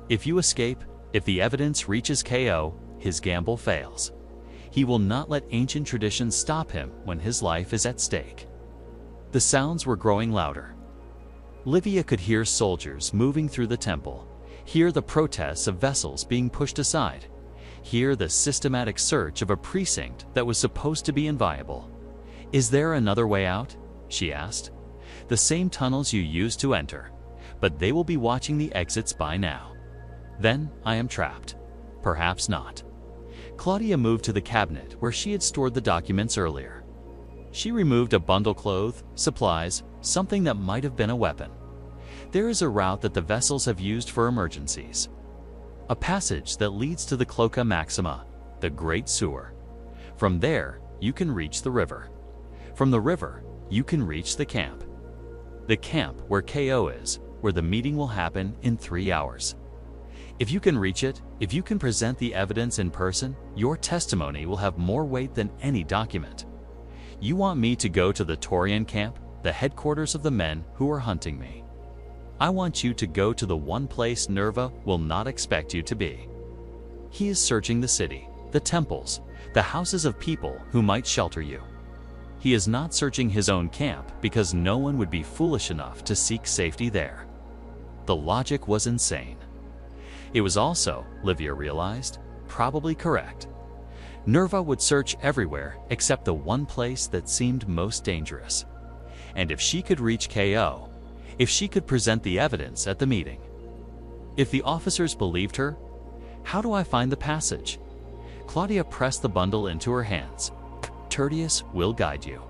If you escape, if the evidence reaches Ko, his gamble fails. He will not let ancient traditions stop him when his life is at stake. The sounds were growing louder. Livia could hear soldiers moving through the temple, hear the protests of vessels being pushed aside, hear the systematic search of a precinct that was supposed to be inviolable. "Is there another way out?" she asked. "The same tunnels you used to enter, but they will be watching the exits by now." "Then I am trapped." "Perhaps not." Claudia moved to the cabinet where she had stored the documents earlier. She removed a bundle of clothes, supplies, something that might have been a weapon. "There is a route that the vessels have used for emergencies. A passage that leads to the Cloaca Maxima, the Great Sewer. From there, you can reach the river. From the river, you can reach the camp. The camp where Ko is, where the meeting will happen in 3 hours. If you can reach it, if you can present the evidence in person, your testimony will have more weight than any document. You want me to go to the Praetorian camp, the headquarters of the men who are hunting me. I want you to go to the one place Nerva will not expect you to be. He is searching the city, the temples, the houses of people who might shelter you. He is not searching his own camp because no one would be foolish enough to seek safety there. The logic was insane. It was also, Livia realized, probably correct. Nerva would search everywhere except the one place that seemed most dangerous. And if she could reach KO, if she could present the evidence at the meeting, if the officers believed her, how do I find the passage? Claudia pressed the bundle into her hands. Tertius will guide you.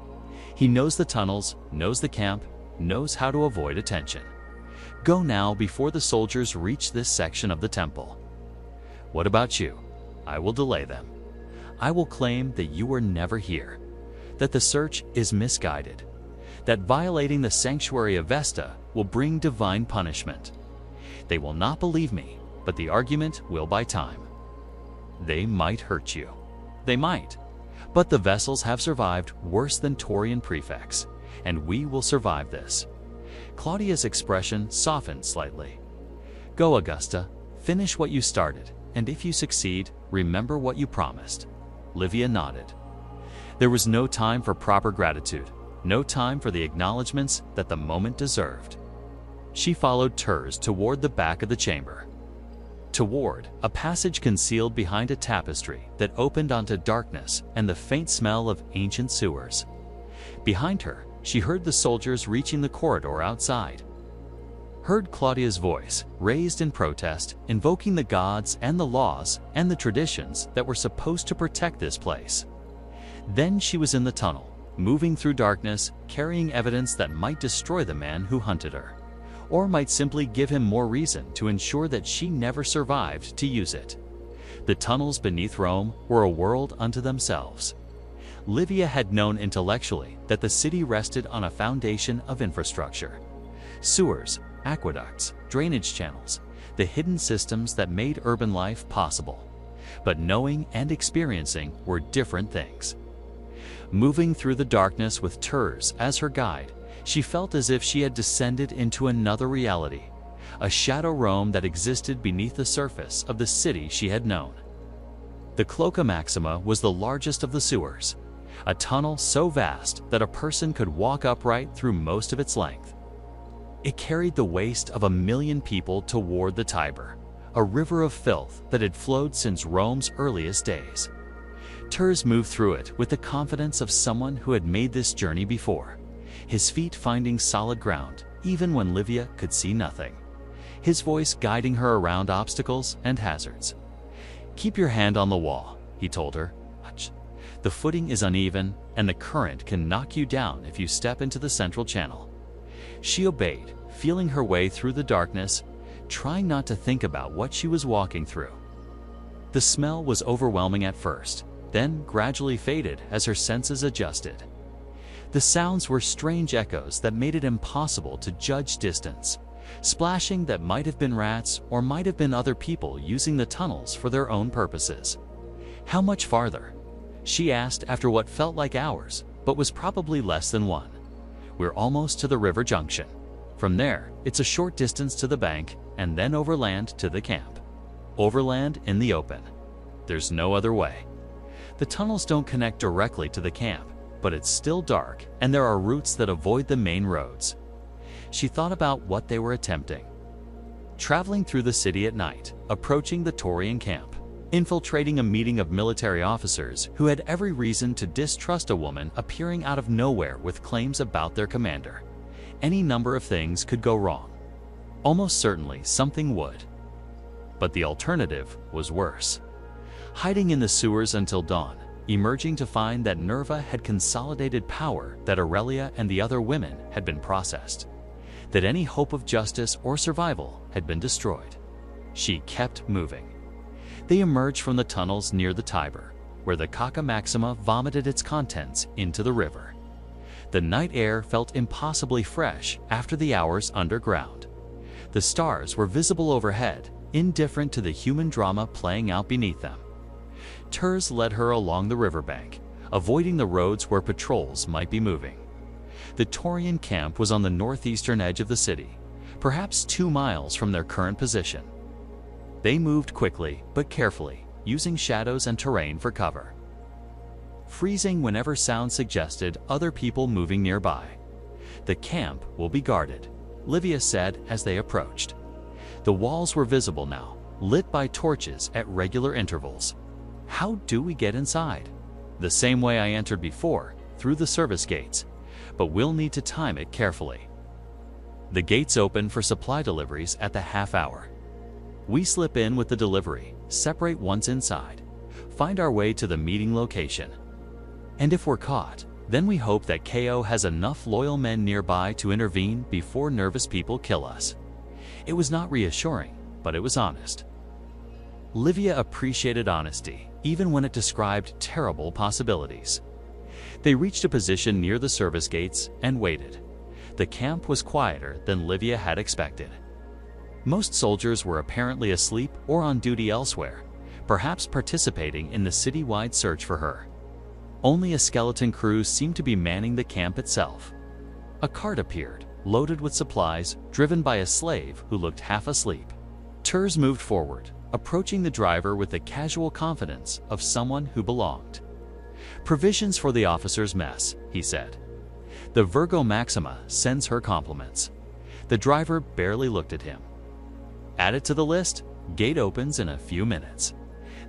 He knows the tunnels, knows the camp, knows how to avoid attention. Go now before the soldiers reach this section of the temple. What about you? I will delay them. I will claim that you were never here, that the search is misguided, that violating the sanctuary of Vesta will bring divine punishment. They will not believe me, but the argument will buy time. They might hurt you. They might. But the vessels have survived worse than Taurian prefects, and we will survive this. Claudia's expression softened slightly. Go, Augusta, finish what you started, and if you succeed, remember what you promised. Livia nodded. There was no time for proper gratitude, no time for the acknowledgments that the moment deserved. She followed Turs toward the back of the chamber. Toward a passage concealed behind a tapestry that opened onto darkness and the faint smell of ancient sewers. Behind her, she heard the soldiers reaching the corridor outside. Heard Claudia's voice, raised in protest, invoking the gods and the laws and the traditions that were supposed to protect this place. Then she was in the tunnel, moving through darkness, carrying evidence that might destroy the man who hunted her, or might simply give him more reason to ensure that she never survived to use it. The tunnels beneath Rome were a world unto themselves. Livia had known intellectually that the city rested on a foundation of infrastructure. Sewers, aqueducts, drainage channels, the hidden systems that made urban life possible. But knowing and experiencing were different things. Moving through the darkness with Turs as her guide, she felt as if she had descended into another reality, a shadow Rome that existed beneath the surface of the city she had known. The Cloaca Maxima was the largest of the sewers, a tunnel so vast that a person could walk upright through most of its length. It carried the waste of 1 million people toward the Tiber, a river of filth that had flowed since Rome's earliest days. Turs moved through it with the confidence of someone who had made this journey before, his feet finding solid ground even when Livia could see nothing, his voice guiding her around obstacles and hazards. Keep your hand on the wall, he told her. The footing is uneven and the current can knock you down if you step into the central channel. She obeyed, feeling her way through the darkness, trying not to think about what she was walking through. The smell was overwhelming at first, then gradually faded as her senses adjusted. The sounds were strange echoes that made it impossible to judge distance, splashing that might have been rats or might have been other people using the tunnels for their own purposes. How much farther? She asked after what felt like hours, but was probably less than one. We're almost to the river junction. From there, it's a short distance to the bank and then overland to the camp. Overland in the open. There's no other way. The tunnels don't connect directly to the camp, but it's still dark and there are routes that avoid the main roads. She thought about what they were attempting. Traveling through the city at night, approaching the Taurian camp, infiltrating a meeting of military officers who had every reason to distrust a woman appearing out of nowhere with claims about their commander. Any number of things could go wrong. Almost certainly something would. But the alternative was worse. Hiding in the sewers until dawn, emerging to find that Nerva had consolidated power, that Aurelia and the other women had been processed, that any hope of justice or survival had been destroyed. She kept moving. They emerged from the tunnels near the Tiber, where the Cloaca Maxima vomited its contents into the river. The night air felt impossibly fresh after the hours underground. The stars were visible overhead, indifferent to the human drama playing out beneath them. Turs led her along the riverbank, avoiding the roads where patrols might be moving. The Taurian camp was on the northeastern edge of the city, perhaps 2 miles from their current position. They moved quickly but carefully, using shadows and terrain for cover, freezing whenever sound suggested other people moving nearby. "The camp will be guarded," Livia said as they approached. The walls were visible now, lit by torches at regular intervals. "How do we get inside?" "The same way I entered before, through the service gates, but we'll need to time it carefully." The gates open for supply deliveries at the half hour. We slip in with the delivery, separate once inside, find our way to the meeting location. And if we're caught, then we hope that KO has enough loyal men nearby to intervene before nervous people kill us. It was not reassuring, but it was honest. Livia appreciated honesty, even when it described terrible possibilities. They reached a position near the service gates and waited. The camp was quieter than Livia had expected. Most soldiers were apparently asleep or on duty elsewhere, perhaps participating in the citywide search for her. Only a skeleton crew seemed to be manning the camp itself. A cart appeared, loaded with supplies, driven by a slave who looked half asleep. Turs moved forward, approaching the driver with the casual confidence of someone who belonged. "Provisions for the officer's mess," he said. "The Virgo Maxima sends her compliments." The driver barely looked at him. "Add it to the list. Gate opens in a few minutes."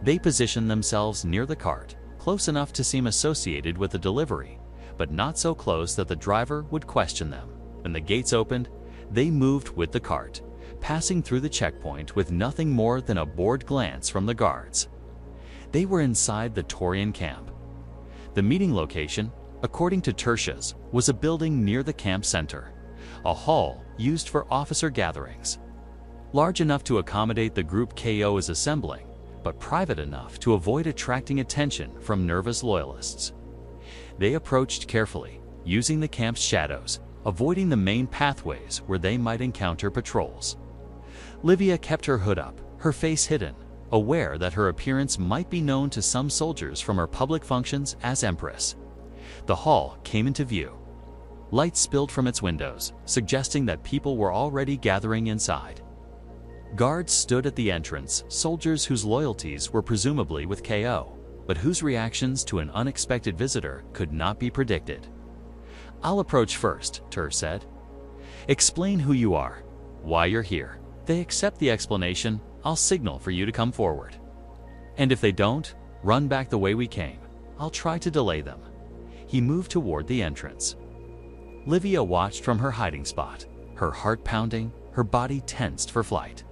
They positioned themselves near the cart, close enough to seem associated with the delivery, but not so close that the driver would question them. When the gates opened, they moved with the cart, passing through the checkpoint with nothing more than a bored glance from the guards. They were inside the Taurian camp. The meeting location, according to Tertius, was a building near the camp center, a hall used for officer gatherings. Large enough to accommodate the group KO is assembling, but private enough to avoid attracting attention from nervous loyalists. They approached carefully, using the camp's shadows, avoiding the main pathways where they might encounter patrols. Livia kept her hood up, her face hidden, aware that her appearance might be known to some soldiers from her public functions as Empress. The hall came into view. Light spilled from its windows, suggesting that people were already gathering inside. Guards stood at the entrance, soldiers whose loyalties were presumably with KO, but whose reactions to an unexpected visitor could not be predicted. "I'll approach first," Tur said. "Explain who you are, why you're here. They accept the explanation, I'll signal for you to come forward. And if they don't, run back the way we came. I'll try to delay them." He moved toward the entrance. Livia watched from her hiding spot, her heart pounding, her body tensed for flight.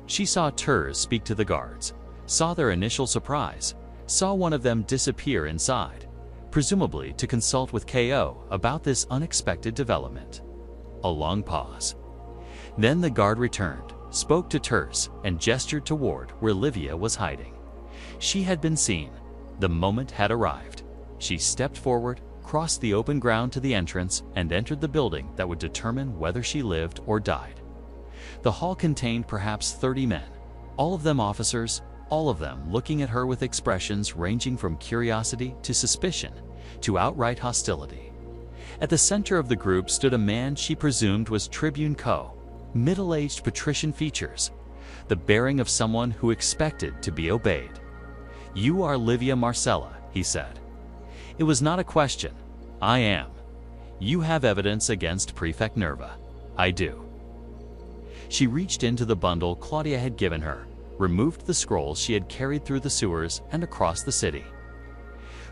She saw Turs speak to the guards, saw their initial surprise, saw one of them disappear inside, presumably to consult with KO about this unexpected development. A long pause. Then the guard returned, spoke to Turs, and gestured toward where Livia was hiding. She had been seen. The moment had arrived. She stepped forward, crossed the open ground to the entrance, and entered the building that would determine whether she lived or died. The hall contained perhaps 30 men, all of them officers, all of them looking at her with expressions ranging from curiosity to suspicion to outright hostility. At the center of the group stood a man she presumed was Tribune Co., middle-aged patrician features, the bearing of someone who expected to be obeyed. "You are Livia Marcella," he said. It was not a question. "I am." "You have evidence against Prefect Nerva." "I do." She reached into the bundle Claudia had given her, removed the scrolls she had carried through the sewers and across the city.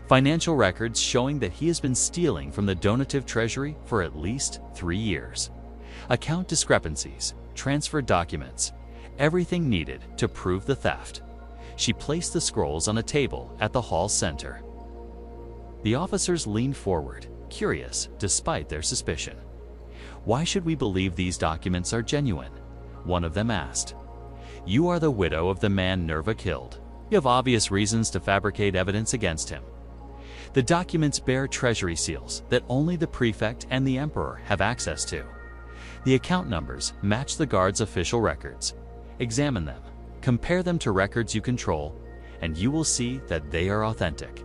Financial records showing that he has been stealing from the donative treasury for at least 3 years. Account discrepancies, transfer documents, everything needed to prove the theft. She placed the scrolls on a table at the hall's center. The officers leaned forward, curious despite their suspicion. "Why should we believe these documents are genuine?" one of them asked. "You are the widow of the man Nerva killed. You have obvious reasons to fabricate evidence against him. The documents bear treasury seals that only the prefect and the emperor have access to. The account numbers match the guard's official records. Examine them." Compare them to records you control, and you will see that they are authentic.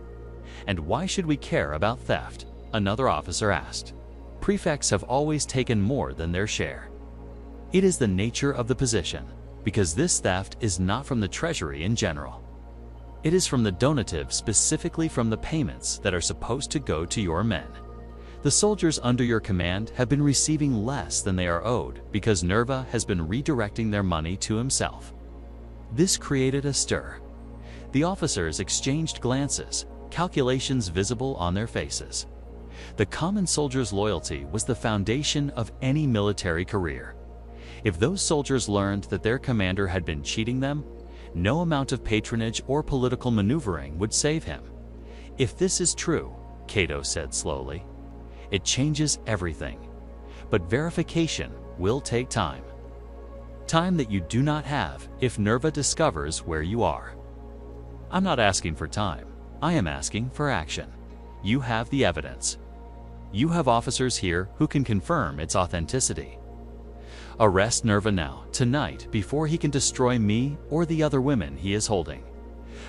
And why should we care about theft? Another officer asked. Prefects have always taken more than their share. It is the nature of the position, because this theft is not from the treasury in general. It is from the donative, specifically from the payments that are supposed to go to your men. The soldiers under your command have been receiving less than they are owed because Nerva has been redirecting their money to himself. This created a stir. The officers exchanged glances, calculations visible on their faces. The common soldier's loyalty was the foundation of any military career. If those soldiers learned that their commander had been cheating them, no amount of patronage or political maneuvering would save him. If this is true, Cato said slowly, it changes everything. But verification will take time. Time that you do not have if Nerva discovers where you are. I'm not asking for time. I am asking for action. You have the evidence. You have officers here who can confirm its authenticity. Arrest Nerva now, tonight, before he can destroy me or the other women he is holding.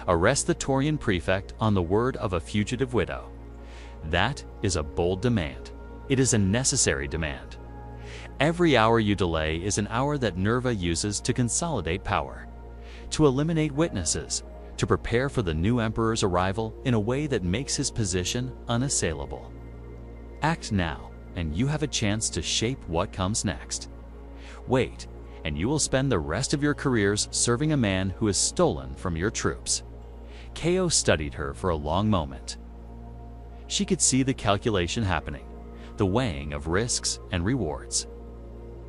Arrest the Taurian prefect on the word of a fugitive widow. That is a bold demand. It is a necessary demand. Every hour you delay is an hour that Nerva uses to consolidate power, to eliminate witnesses, to prepare for the new emperor's arrival in a way that makes his position unassailable. Act now, and you have a chance to shape what comes next. Wait, and you will spend the rest of your careers serving a man who has stolen from your troops. Cato studied her for a long moment. She could see the calculation happening, the weighing of risks and rewards,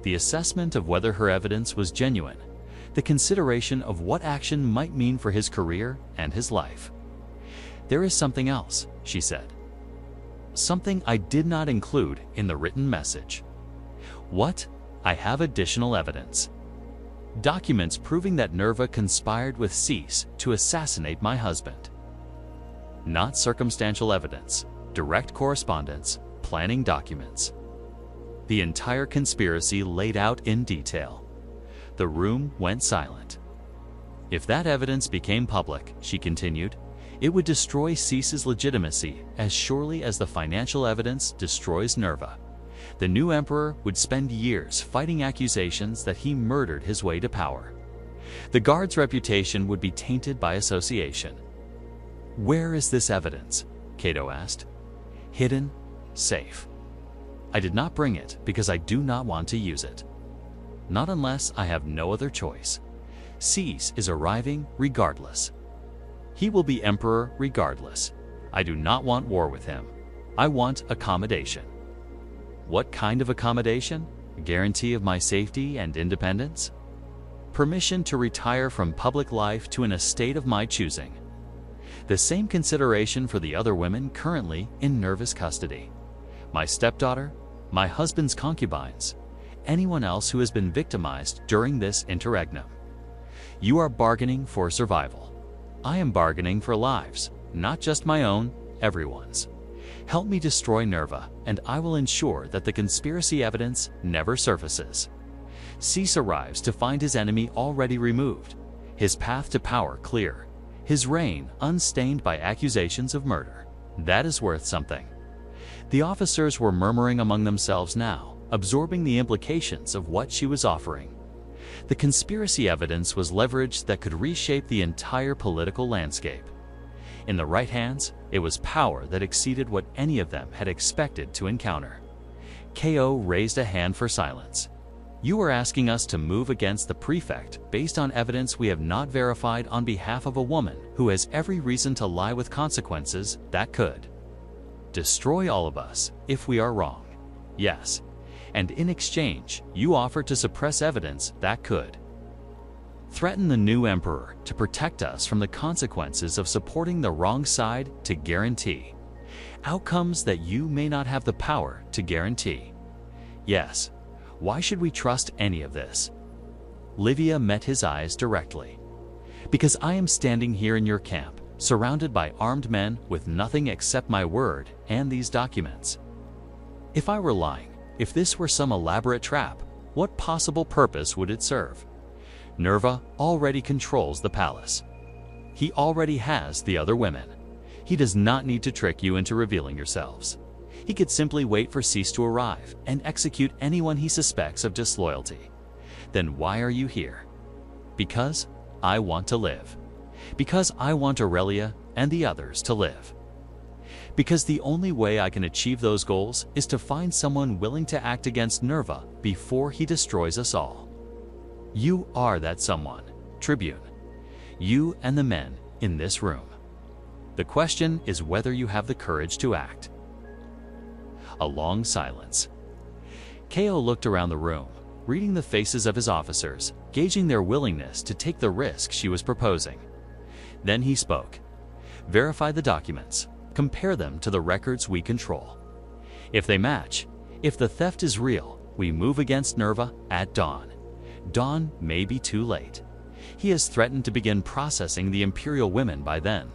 the assessment of whether her evidence was genuine, the consideration of what action might mean for his career and his life. There is something else, she said. Something I did not include in the written message. What? I have additional evidence. Documents proving that Nerva conspired with Cease to assassinate my husband. Not circumstantial evidence, direct correspondence, planning documents. The entire conspiracy laid out in detail. The room went silent. If that evidence became public, she continued, it would destroy Cease's legitimacy as surely as the financial evidence destroys Nerva. The new emperor would spend years fighting accusations that he murdered his way to power. The guard's reputation would be tainted by association. Where is this evidence? Cato asked. Hidden, safe. I did not bring it because I do not want to use it. Not unless I have no other choice. Cease is arriving regardless. He will be emperor regardless. I do not want war with him. I want accommodation. What kind of accommodation? A guarantee of my safety and independence? Permission to retire from public life to an estate of my choosing. The same consideration for the other women currently in Nerva's custody. My stepdaughter, my husband's concubines, anyone else who has been victimized during this interregnum. You are bargaining for survival. I am bargaining for lives, not just my own, everyone's. Help me destroy Nerva, and I will ensure that the conspiracy evidence never surfaces. Cease arrives to find his enemy already removed, his path to power clear, his reign unstained by accusations of murder. That is worth something. The officers were murmuring among themselves now, absorbing the implications of what she was offering. The conspiracy evidence was leverage that could reshape the entire political landscape. In the right hands, it was power that exceeded what any of them had expected to encounter. Ko raised a hand for silence. You are asking us to move against the prefect based on evidence we have not verified on behalf of a woman who has every reason to lie with consequences that could destroy all of us if we are wrong. Yes. And in exchange, you offer to suppress evidence that could threaten the new emperor to protect us from the consequences of supporting the wrong side to guarantee outcomes that you may not have the power to guarantee. Yes, why should we trust any of this? Livia met his eyes directly. Because I am standing here in your camp, surrounded by armed men with nothing except my word and these documents. If I were lying, if this were some elaborate trap, what possible purpose would it serve? Nerva already controls the palace. He already has the other women. He does not need to trick you into revealing yourselves. He could simply wait for Cease to arrive and execute anyone he suspects of disloyalty. Then why are you here? Because I want to live. Because I want Aurelia and the others to live. Because the only way I can achieve those goals is to find someone willing to act against Nerva before he destroys us all. You are that someone, Tribune. You and the men in this room. The question is whether you have the courage to act. A long silence. Ko looked around the room, reading the faces of his officers, gauging their willingness to take the risk she was proposing. Then he spoke. Verify the documents. Compare them to the records we control. If they match, if the theft is real, we move against Nerva at dawn. Dawn may be too late. He has threatened to begin processing the imperial women by then.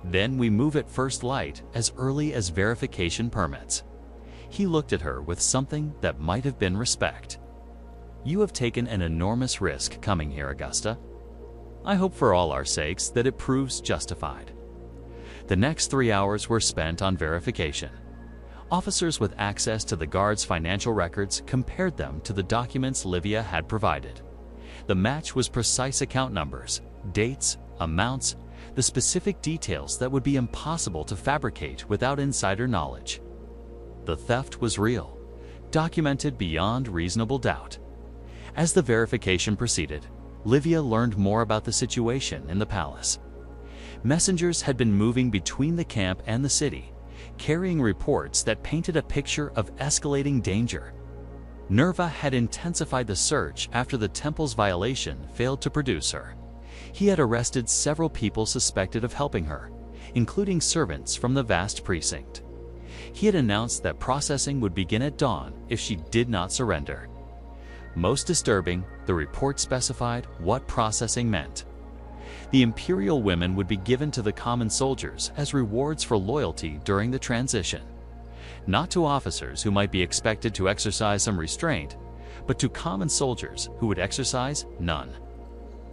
Then we move at first light as early as verification permits. He looked at her with something that might have been respect. You have taken an enormous risk coming here, Augusta. I hope for all our sakes that it proves justified. The next 3 hours were spent on verification. Officers with access to the guard's financial records compared them to the documents Livia had provided. The match was precise account numbers, dates, amounts, the specific details that would be impossible to fabricate without insider knowledge. The theft was real, documented beyond reasonable doubt. As the verification proceeded, Livia learned more about the situation in the palace. Messengers had been moving between the camp and the city, carrying reports that painted a picture of escalating danger. Nerva had intensified the search after the temple's violation failed to produce her. He had arrested several people suspected of helping her, including servants from the vast precinct. He had announced that processing would begin at dawn if she did not surrender. Most disturbing, the report specified what processing meant. The imperial women would be given to the common soldiers as rewards for loyalty during the transition. Not to officers who might be expected to exercise some restraint, but to common soldiers who would exercise none.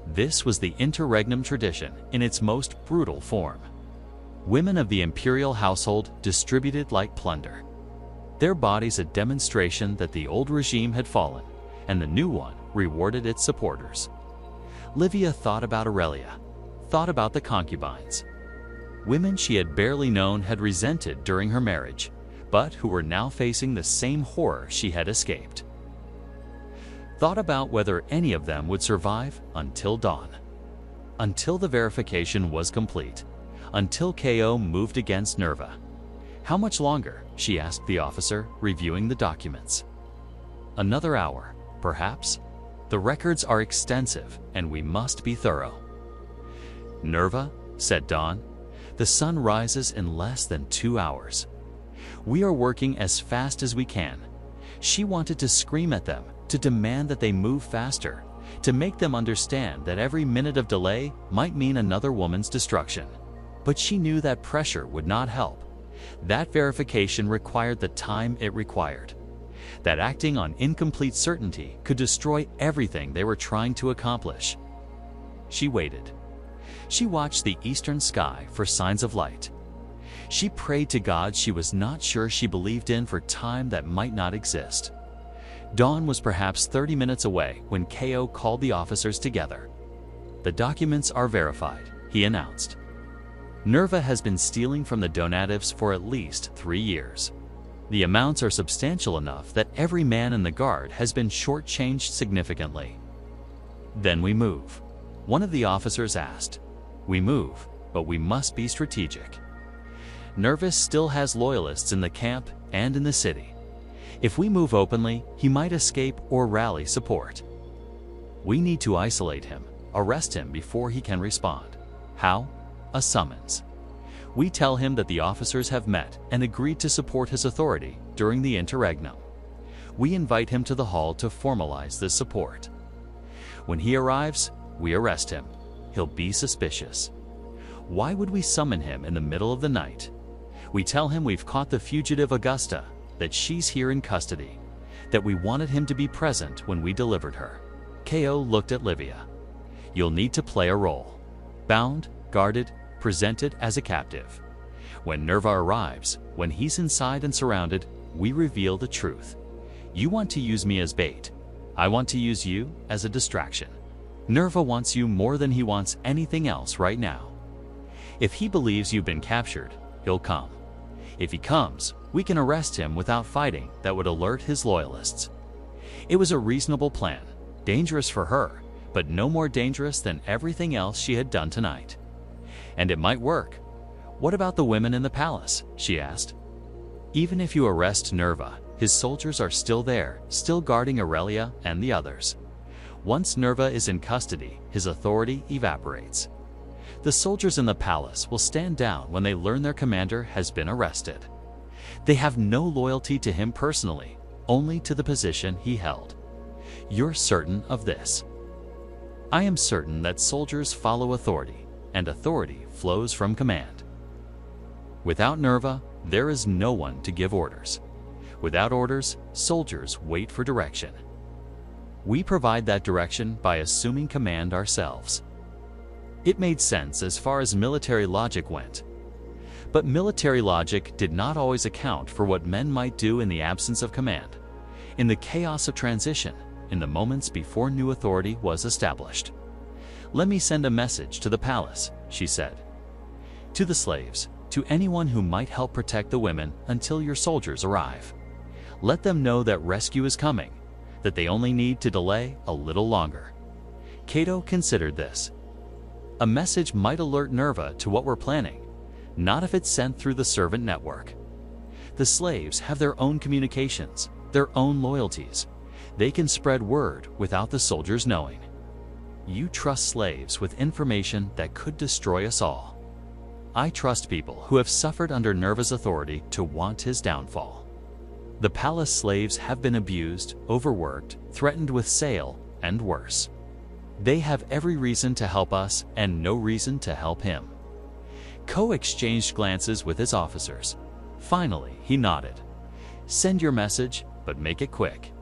This was the interregnum tradition in its most brutal form. Women of the imperial household distributed like plunder. Their bodies a demonstration that the old regime had fallen, and the new one rewarded its supporters. Livia thought about Aurelia, thought about the concubines. Women she had barely known had resented during her marriage, but who were now facing the same horror she had escaped. Thought about whether any of them would survive until dawn. Until the verification was complete. Until Ko moved against Nerva. How much longer? She asked the officer, reviewing the documents. Another hour, perhaps? The records are extensive, and we must be thorough. Nerva, said Dawn, the sun rises in less than 2 hours. We are working as fast as we can. She wanted to scream at them, to demand that they move faster, to make them understand that every minute of delay might mean another woman's destruction. But she knew that pressure would not help. That verification required the time it required. That acting on incomplete certainty could destroy everything they were trying to accomplish. She waited. She watched the eastern sky for signs of light. She prayed to God she was not sure she believed in for time that might not exist. Dawn was perhaps 30 minutes away when Ko called the officers together. The documents are verified, he announced. Nerva has been stealing from the donatives for at least 3 years. The amounts are substantial enough that every man in the guard has been shortchanged significantly. Then we move. One of the officers asked. We move, but we must be strategic. Nerva still has loyalists in the camp and in the city. If we move openly, he might escape or rally support. We need to isolate him, arrest him before he can respond. How? A summons. We tell him that the officers have met and agreed to support his authority during the interregnum. We invite him to the hall to formalize this support. When he arrives, we arrest him. He'll be suspicious. Why would we summon him in the middle of the night? We tell him we've caught the fugitive Augusta, that she's here in custody, that we wanted him to be present when we delivered her. Ko looked at Livia. You'll need to play a role. Bound, guarded, presented as a captive. When Nerva arrives, when he's inside and surrounded, we reveal the truth. You want to use me as bait. I want to use you as a distraction. Nerva wants you more than he wants anything else right now. If he believes you've been captured, he'll come. If he comes, we can arrest him without fighting. That would alert his loyalists. It was a reasonable plan, dangerous for her, but no more dangerous than everything else she had done tonight. And it might work. What about the women in the palace? She asked. Even if you arrest Nerva, his soldiers are still there, still guarding Aurelia and the others. Once Nerva is in custody, his authority evaporates. The soldiers in the palace will stand down when they learn their commander has been arrested. They have no loyalty to him personally, only to the position he held. You're certain of this. I am certain that soldiers follow authority, and authority flows from command. Without Nerva, there is no one to give orders. Without orders, soldiers wait for direction. We provide that direction by assuming command ourselves. It made sense as far as military logic went. But military logic did not always account for what men might do in the absence of command, in the chaos of transition, in the moments before new authority was established. Let me send a message to the palace, she said. To the slaves, to anyone who might help protect the women until your soldiers arrive. Let them know that rescue is coming, that they only need to delay a little longer. Cato considered this. A message might alert Nerva to what we're planning, not if it's sent through the servant network. The slaves have their own communications, their own loyalties. They can spread word without the soldiers knowing. You trust slaves with information that could destroy us all. I trust people who have suffered under Nerva's authority to want his downfall. The palace slaves have been abused, overworked, threatened with sale, and worse. They have every reason to help us and no reason to help him. Ko exchanged glances with his officers. Finally, he nodded. Send your message, but make it quick.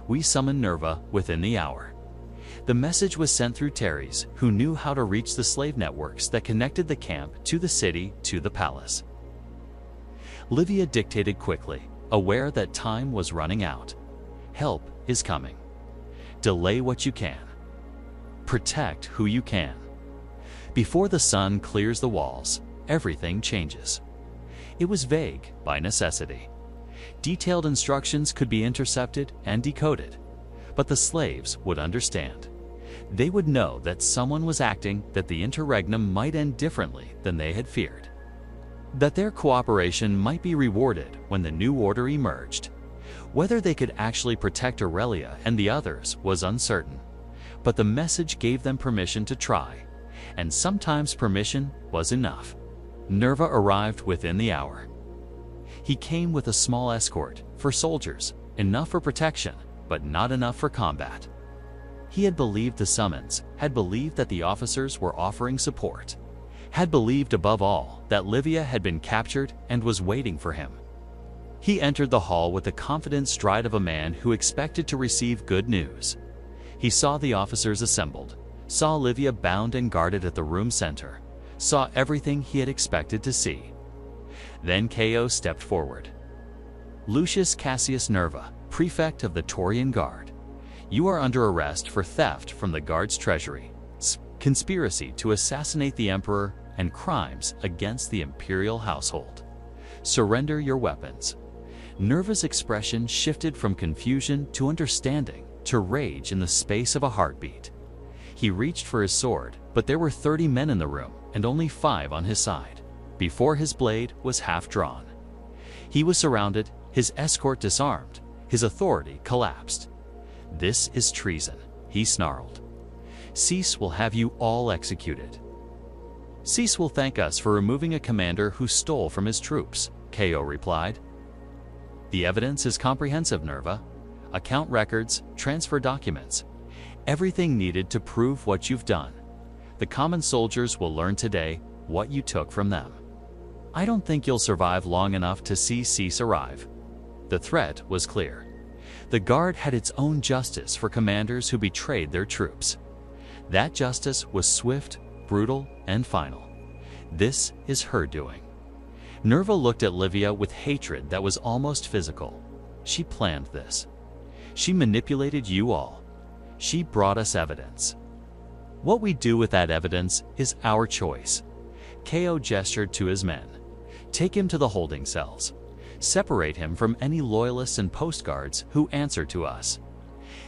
We summon Nerva within the hour. The message was sent through Teres, who knew how to reach the slave networks that connected the camp to the city to the palace. Livia dictated quickly, aware that time was running out. Help is coming. Delay what you can. Protect who you can. Before the sun clears the walls, everything changes. It was vague by necessity. Detailed instructions could be intercepted and decoded, but the slaves would understand. They would know that someone was acting, that the interregnum might end differently than they had feared. That their cooperation might be rewarded when the new order emerged. Whether they could actually protect Aurelia and the others was uncertain, but the message gave them permission to try, and sometimes permission was enough. Nerva arrived within the hour. He came with a small escort for soldiers, enough for protection, but not enough for combat. He had believed the summons, had believed that the officers were offering support, had believed above all that Livia had been captured and was waiting for him. He entered the hall with the confident stride of a man who expected to receive good news. He saw the officers assembled, saw Livia bound and guarded at the room center, saw everything he had expected to see. Then Ko stepped forward. Lucius Cassius Nerva, prefect of the Praetorian Guard. You are under arrest for theft from the guard's treasury, conspiracy to assassinate the emperor, and crimes against the imperial household. Surrender your weapons. Nerva's expression shifted from confusion to understanding to rage in the space of a heartbeat. He reached for his sword, but there were 30 men in the room and only 5 on his side. Before his blade was half drawn. He was surrounded, his escort disarmed, his authority collapsed. This is treason, he snarled. Cease will have you all executed. Cease will thank us for removing a commander who stole from his troops, Ko replied. The evidence is comprehensive, Nerva. Account records, transfer documents, everything needed to prove what you've done. The common soldiers will learn today what you took from them. I don't think you'll survive long enough to see Cease arrive. The threat was clear. The Guard had its own justice for commanders who betrayed their troops. That justice was swift, brutal, and final. This is her doing. Nerva looked at Livia with hatred that was almost physical. She planned this. She manipulated you all. She brought us evidence. What we do with that evidence is our choice. Ko gestured to his men. Take him to the holding cells. Separate him from any loyalists and postguards who answer to us.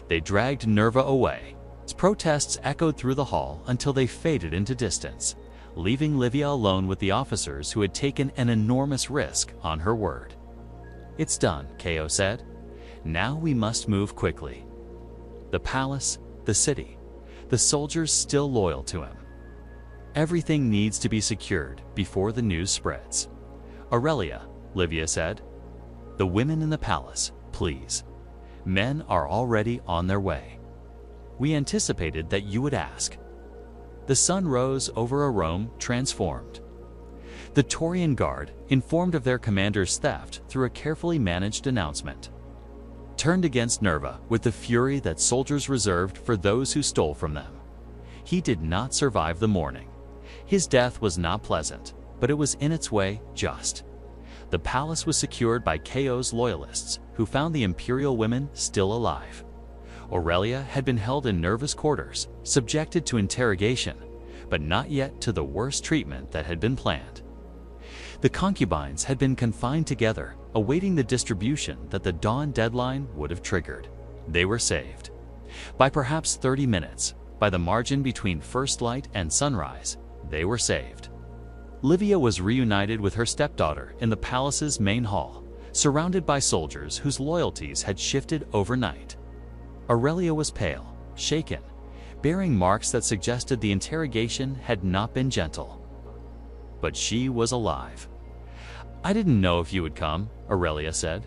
They dragged Nerva away. His protests echoed through the hall until they faded into distance, leaving Livia alone with the officers who had taken an enormous risk on her word. It's done, Ko said. Now we must move quickly. The palace, the city, the soldiers still loyal to him. Everything needs to be secured before the news spreads. Aurelia, Livia said. The women in the palace, please. Men are already on their way. We anticipated that you would ask. The sun rose over a Rome transformed. The Praetorian Guard, informed of their commander's theft through a carefully managed announcement, turned against Nerva with the fury that soldiers reserved for those who stole from them. He did not survive the morning. His death was not pleasant, but it was in its way just. The palace was secured by Ko's loyalists, who found the imperial women still alive. Aurelia had been held in Nerva's quarters, subjected to interrogation, but not yet to the worst treatment that had been planned. The concubines had been confined together, awaiting the distribution that the dawn deadline would have triggered. They were saved. By perhaps 30 minutes, by the margin between first light and sunrise, they were saved. Livia was reunited with her stepdaughter in the palace's main hall, surrounded by soldiers whose loyalties had shifted overnight. Aurelia was pale, shaken, bearing marks that suggested the interrogation had not been gentle. But she was alive. I didn't know if you would come, Aurelia said.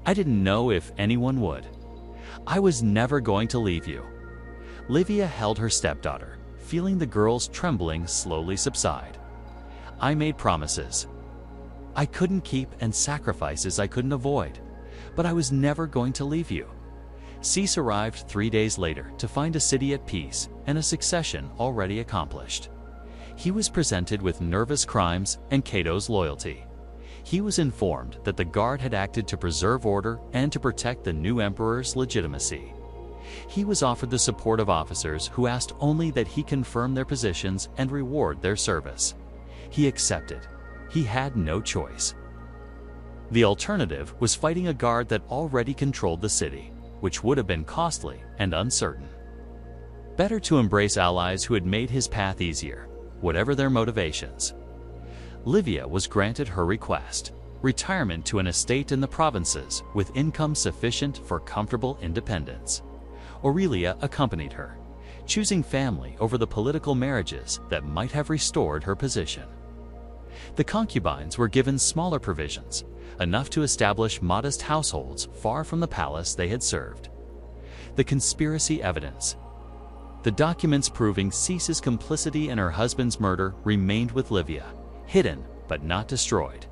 I didn't know if anyone would. I was never going to leave you. Livia held her stepdaughter, feeling the girl's trembling slowly subside. I made promises I couldn't keep and sacrifices I couldn't avoid, but I was never going to leave you. Cease arrived 3 days later to find a city at peace and a succession already accomplished. He was presented with Nerva's crimes and Cato's loyalty. He was informed that the guard had acted to preserve order and to protect the new emperor's legitimacy. He was offered the support of officers who asked only that he confirm their positions and reward their service. He accepted. He had no choice. The alternative was fighting a guard that already controlled the city, which would have been costly and uncertain. Better to embrace allies who had made his path easier, whatever their motivations. Livia was granted her request, retirement to an estate in the provinces with income sufficient for comfortable independence. Aurelia accompanied her, choosing family over the political marriages that might have restored her position. The concubines were given smaller provisions, enough to establish modest households far from the palace they had served. The conspiracy evidence. The documents proving Cease's complicity in her husband's murder remained with Livia, hidden but not destroyed.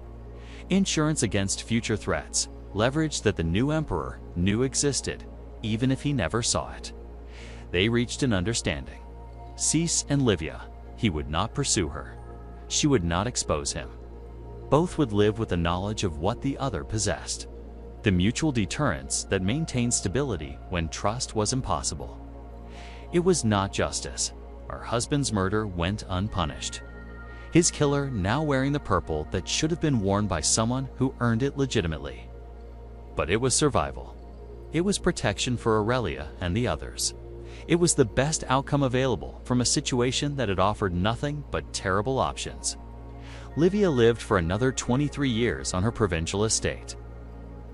Insurance against future threats, leverage that the new emperor knew existed, even if he never saw it. They reached an understanding. Cease and Livia, he would not pursue her. She would not expose him. Both would live with the knowledge of what the other possessed. The mutual deterrence that maintained stability when trust was impossible. It was not justice. Her husband's murder went unpunished. His killer now wearing the purple that should have been worn by someone who earned it legitimately. But it was survival. It was protection for Aurelia and the others. It was the best outcome available from a situation that had offered nothing but terrible options. Livia lived for another 23 years on her provincial estate.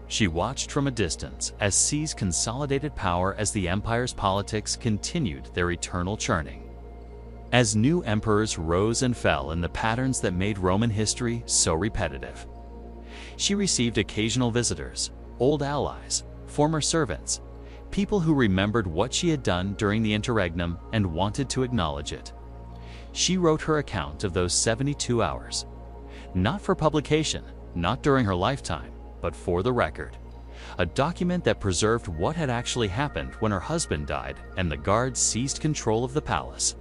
She watched from a distance as Cease consolidated power as the empire's politics continued their eternal churning. As new emperors rose and fell in the patterns that made Roman history so repetitive. She received occasional visitors, old allies, former servants, people who remembered what she had done during the interregnum and wanted to acknowledge it. She wrote her account of those 72 hours. Not for publication, not during her lifetime, but for the record. a document that preserved what had actually happened when her husband died and the guards seized control of the palace.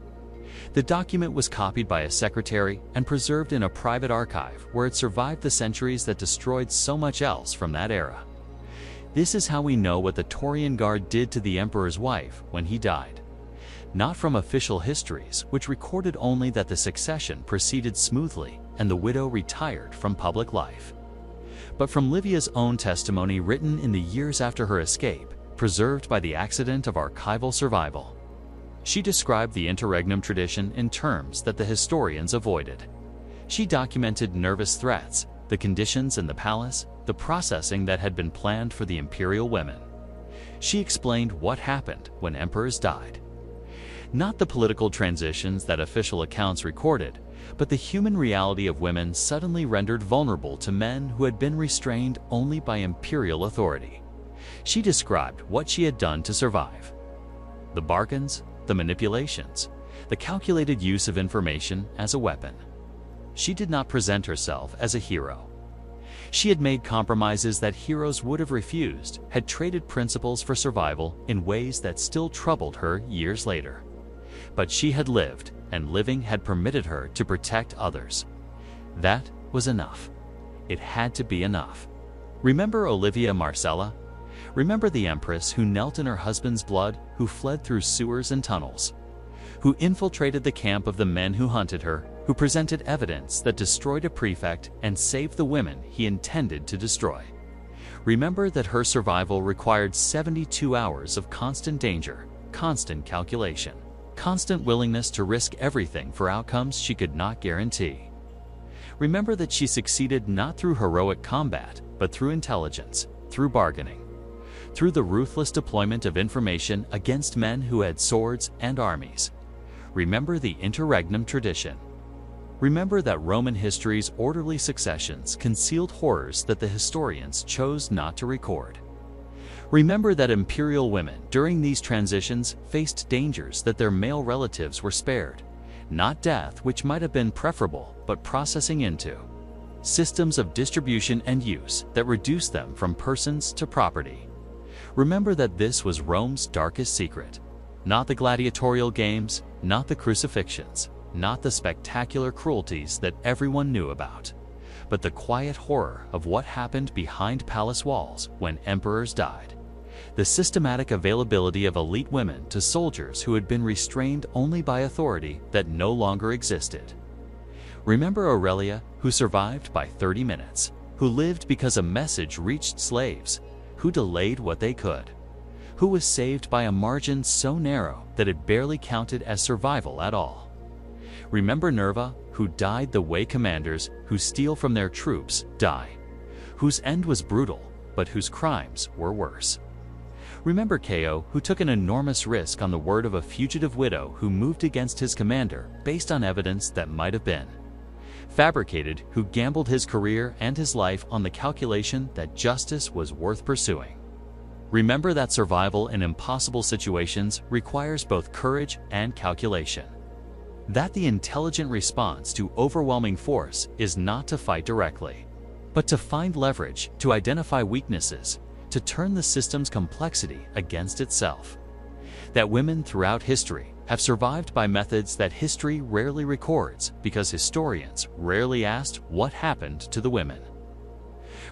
The document was copied by a secretary and preserved in a private archive where it survived the centuries that destroyed so much else from that era. This is how we know what the Praetorian Guard did to the emperor's wife when he died. Not from official histories, which recorded only that the succession proceeded smoothly and the widow retired from public life, but from Livia's own testimony written in the years after her escape, preserved by the accident of archival survival. She described the interregnum tradition in terms that the historians avoided. She documented nervous threats, the conditions in the palace, the processing that had been planned for the imperial women. She explained what happened when emperors died. Not the political transitions that official accounts recorded, but the human reality of women suddenly rendered vulnerable to men who had been restrained only by imperial authority. She described what she had done to survive. The bargains, the manipulations, the calculated use of information as a weapon. She did not present herself as a hero. She had made compromises that heroes would have refused, had traded principles for survival in ways that still troubled her years later. But she had lived, and living had permitted her to protect others. That was enough. It had to be enough. Remember Livia Marcella? Remember the empress who knelt in her husband's blood, who fled through sewers and tunnels, who infiltrated the camp of the men who hunted her, who presented evidence that destroyed a prefect and saved the women he intended to destroy. Remember that her survival required 72 hours of constant danger, constant calculation, constant willingness to risk everything for outcomes she could not guarantee. Remember that she succeeded not through heroic combat, but through intelligence, through bargaining, through the ruthless deployment of information against men who had swords and armies. Remember the interregnum tradition. Remember that Roman history's orderly successions concealed horrors that the historians chose not to record. Remember that imperial women during these transitions faced dangers that their male relatives were spared, not death, which might have been preferable, but processing into systems of distribution and use that reduced them from persons to property. Remember that this was Rome's darkest secret. Not the gladiatorial games, not the crucifixions, not the spectacular cruelties that everyone knew about, but the quiet horror of what happened behind palace walls when emperors died. The systematic availability of elite women to soldiers who had been restrained only by authority that no longer existed. Remember Aurelia, who survived by 30 minutes, who lived because a message reached slaves, who delayed what they could, who was saved by a margin so narrow that it barely counted as survival at all. Remember Nerva, who died the way commanders who steal from their troops die, whose end was brutal, but whose crimes were worse. Remember Caio, who took an enormous risk on the word of a fugitive widow who moved against his commander based on evidence that might have been fabricated, who gambled his career and his life on the calculation that justice was worth pursuing. Remember that survival in impossible situations requires both courage and calculation. That the intelligent response to overwhelming force is not to fight directly, but to find leverage, to identify weaknesses, to turn the system's complexity against itself. That women throughout history have survived by methods that history rarely records because historians rarely asked what happened to the women.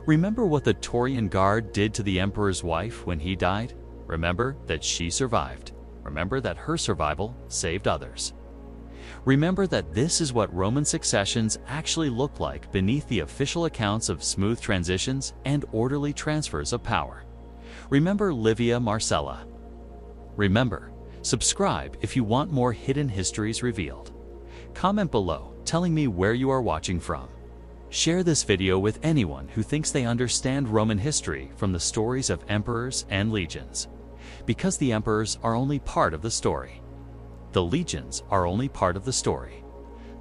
Remember what the Praetorian Guard did to the emperor's wife when he died? Remember that she survived. Remember that her survival saved others. Remember that this is what Roman successions actually looked like beneath the official accounts of smooth transitions and orderly transfers of power. Remember Livia Marcella. Remember, subscribe if you want more hidden histories revealed. Comment below telling me where you are watching from. Share this video with anyone who thinks they understand Roman history from the stories of emperors and legions. Because the emperors are only part of the story. The legions are only part of the story.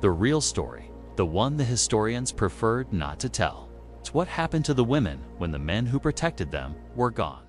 The real story, the one the historians preferred not to tell. It's what happened to the women when the men who protected them were gone.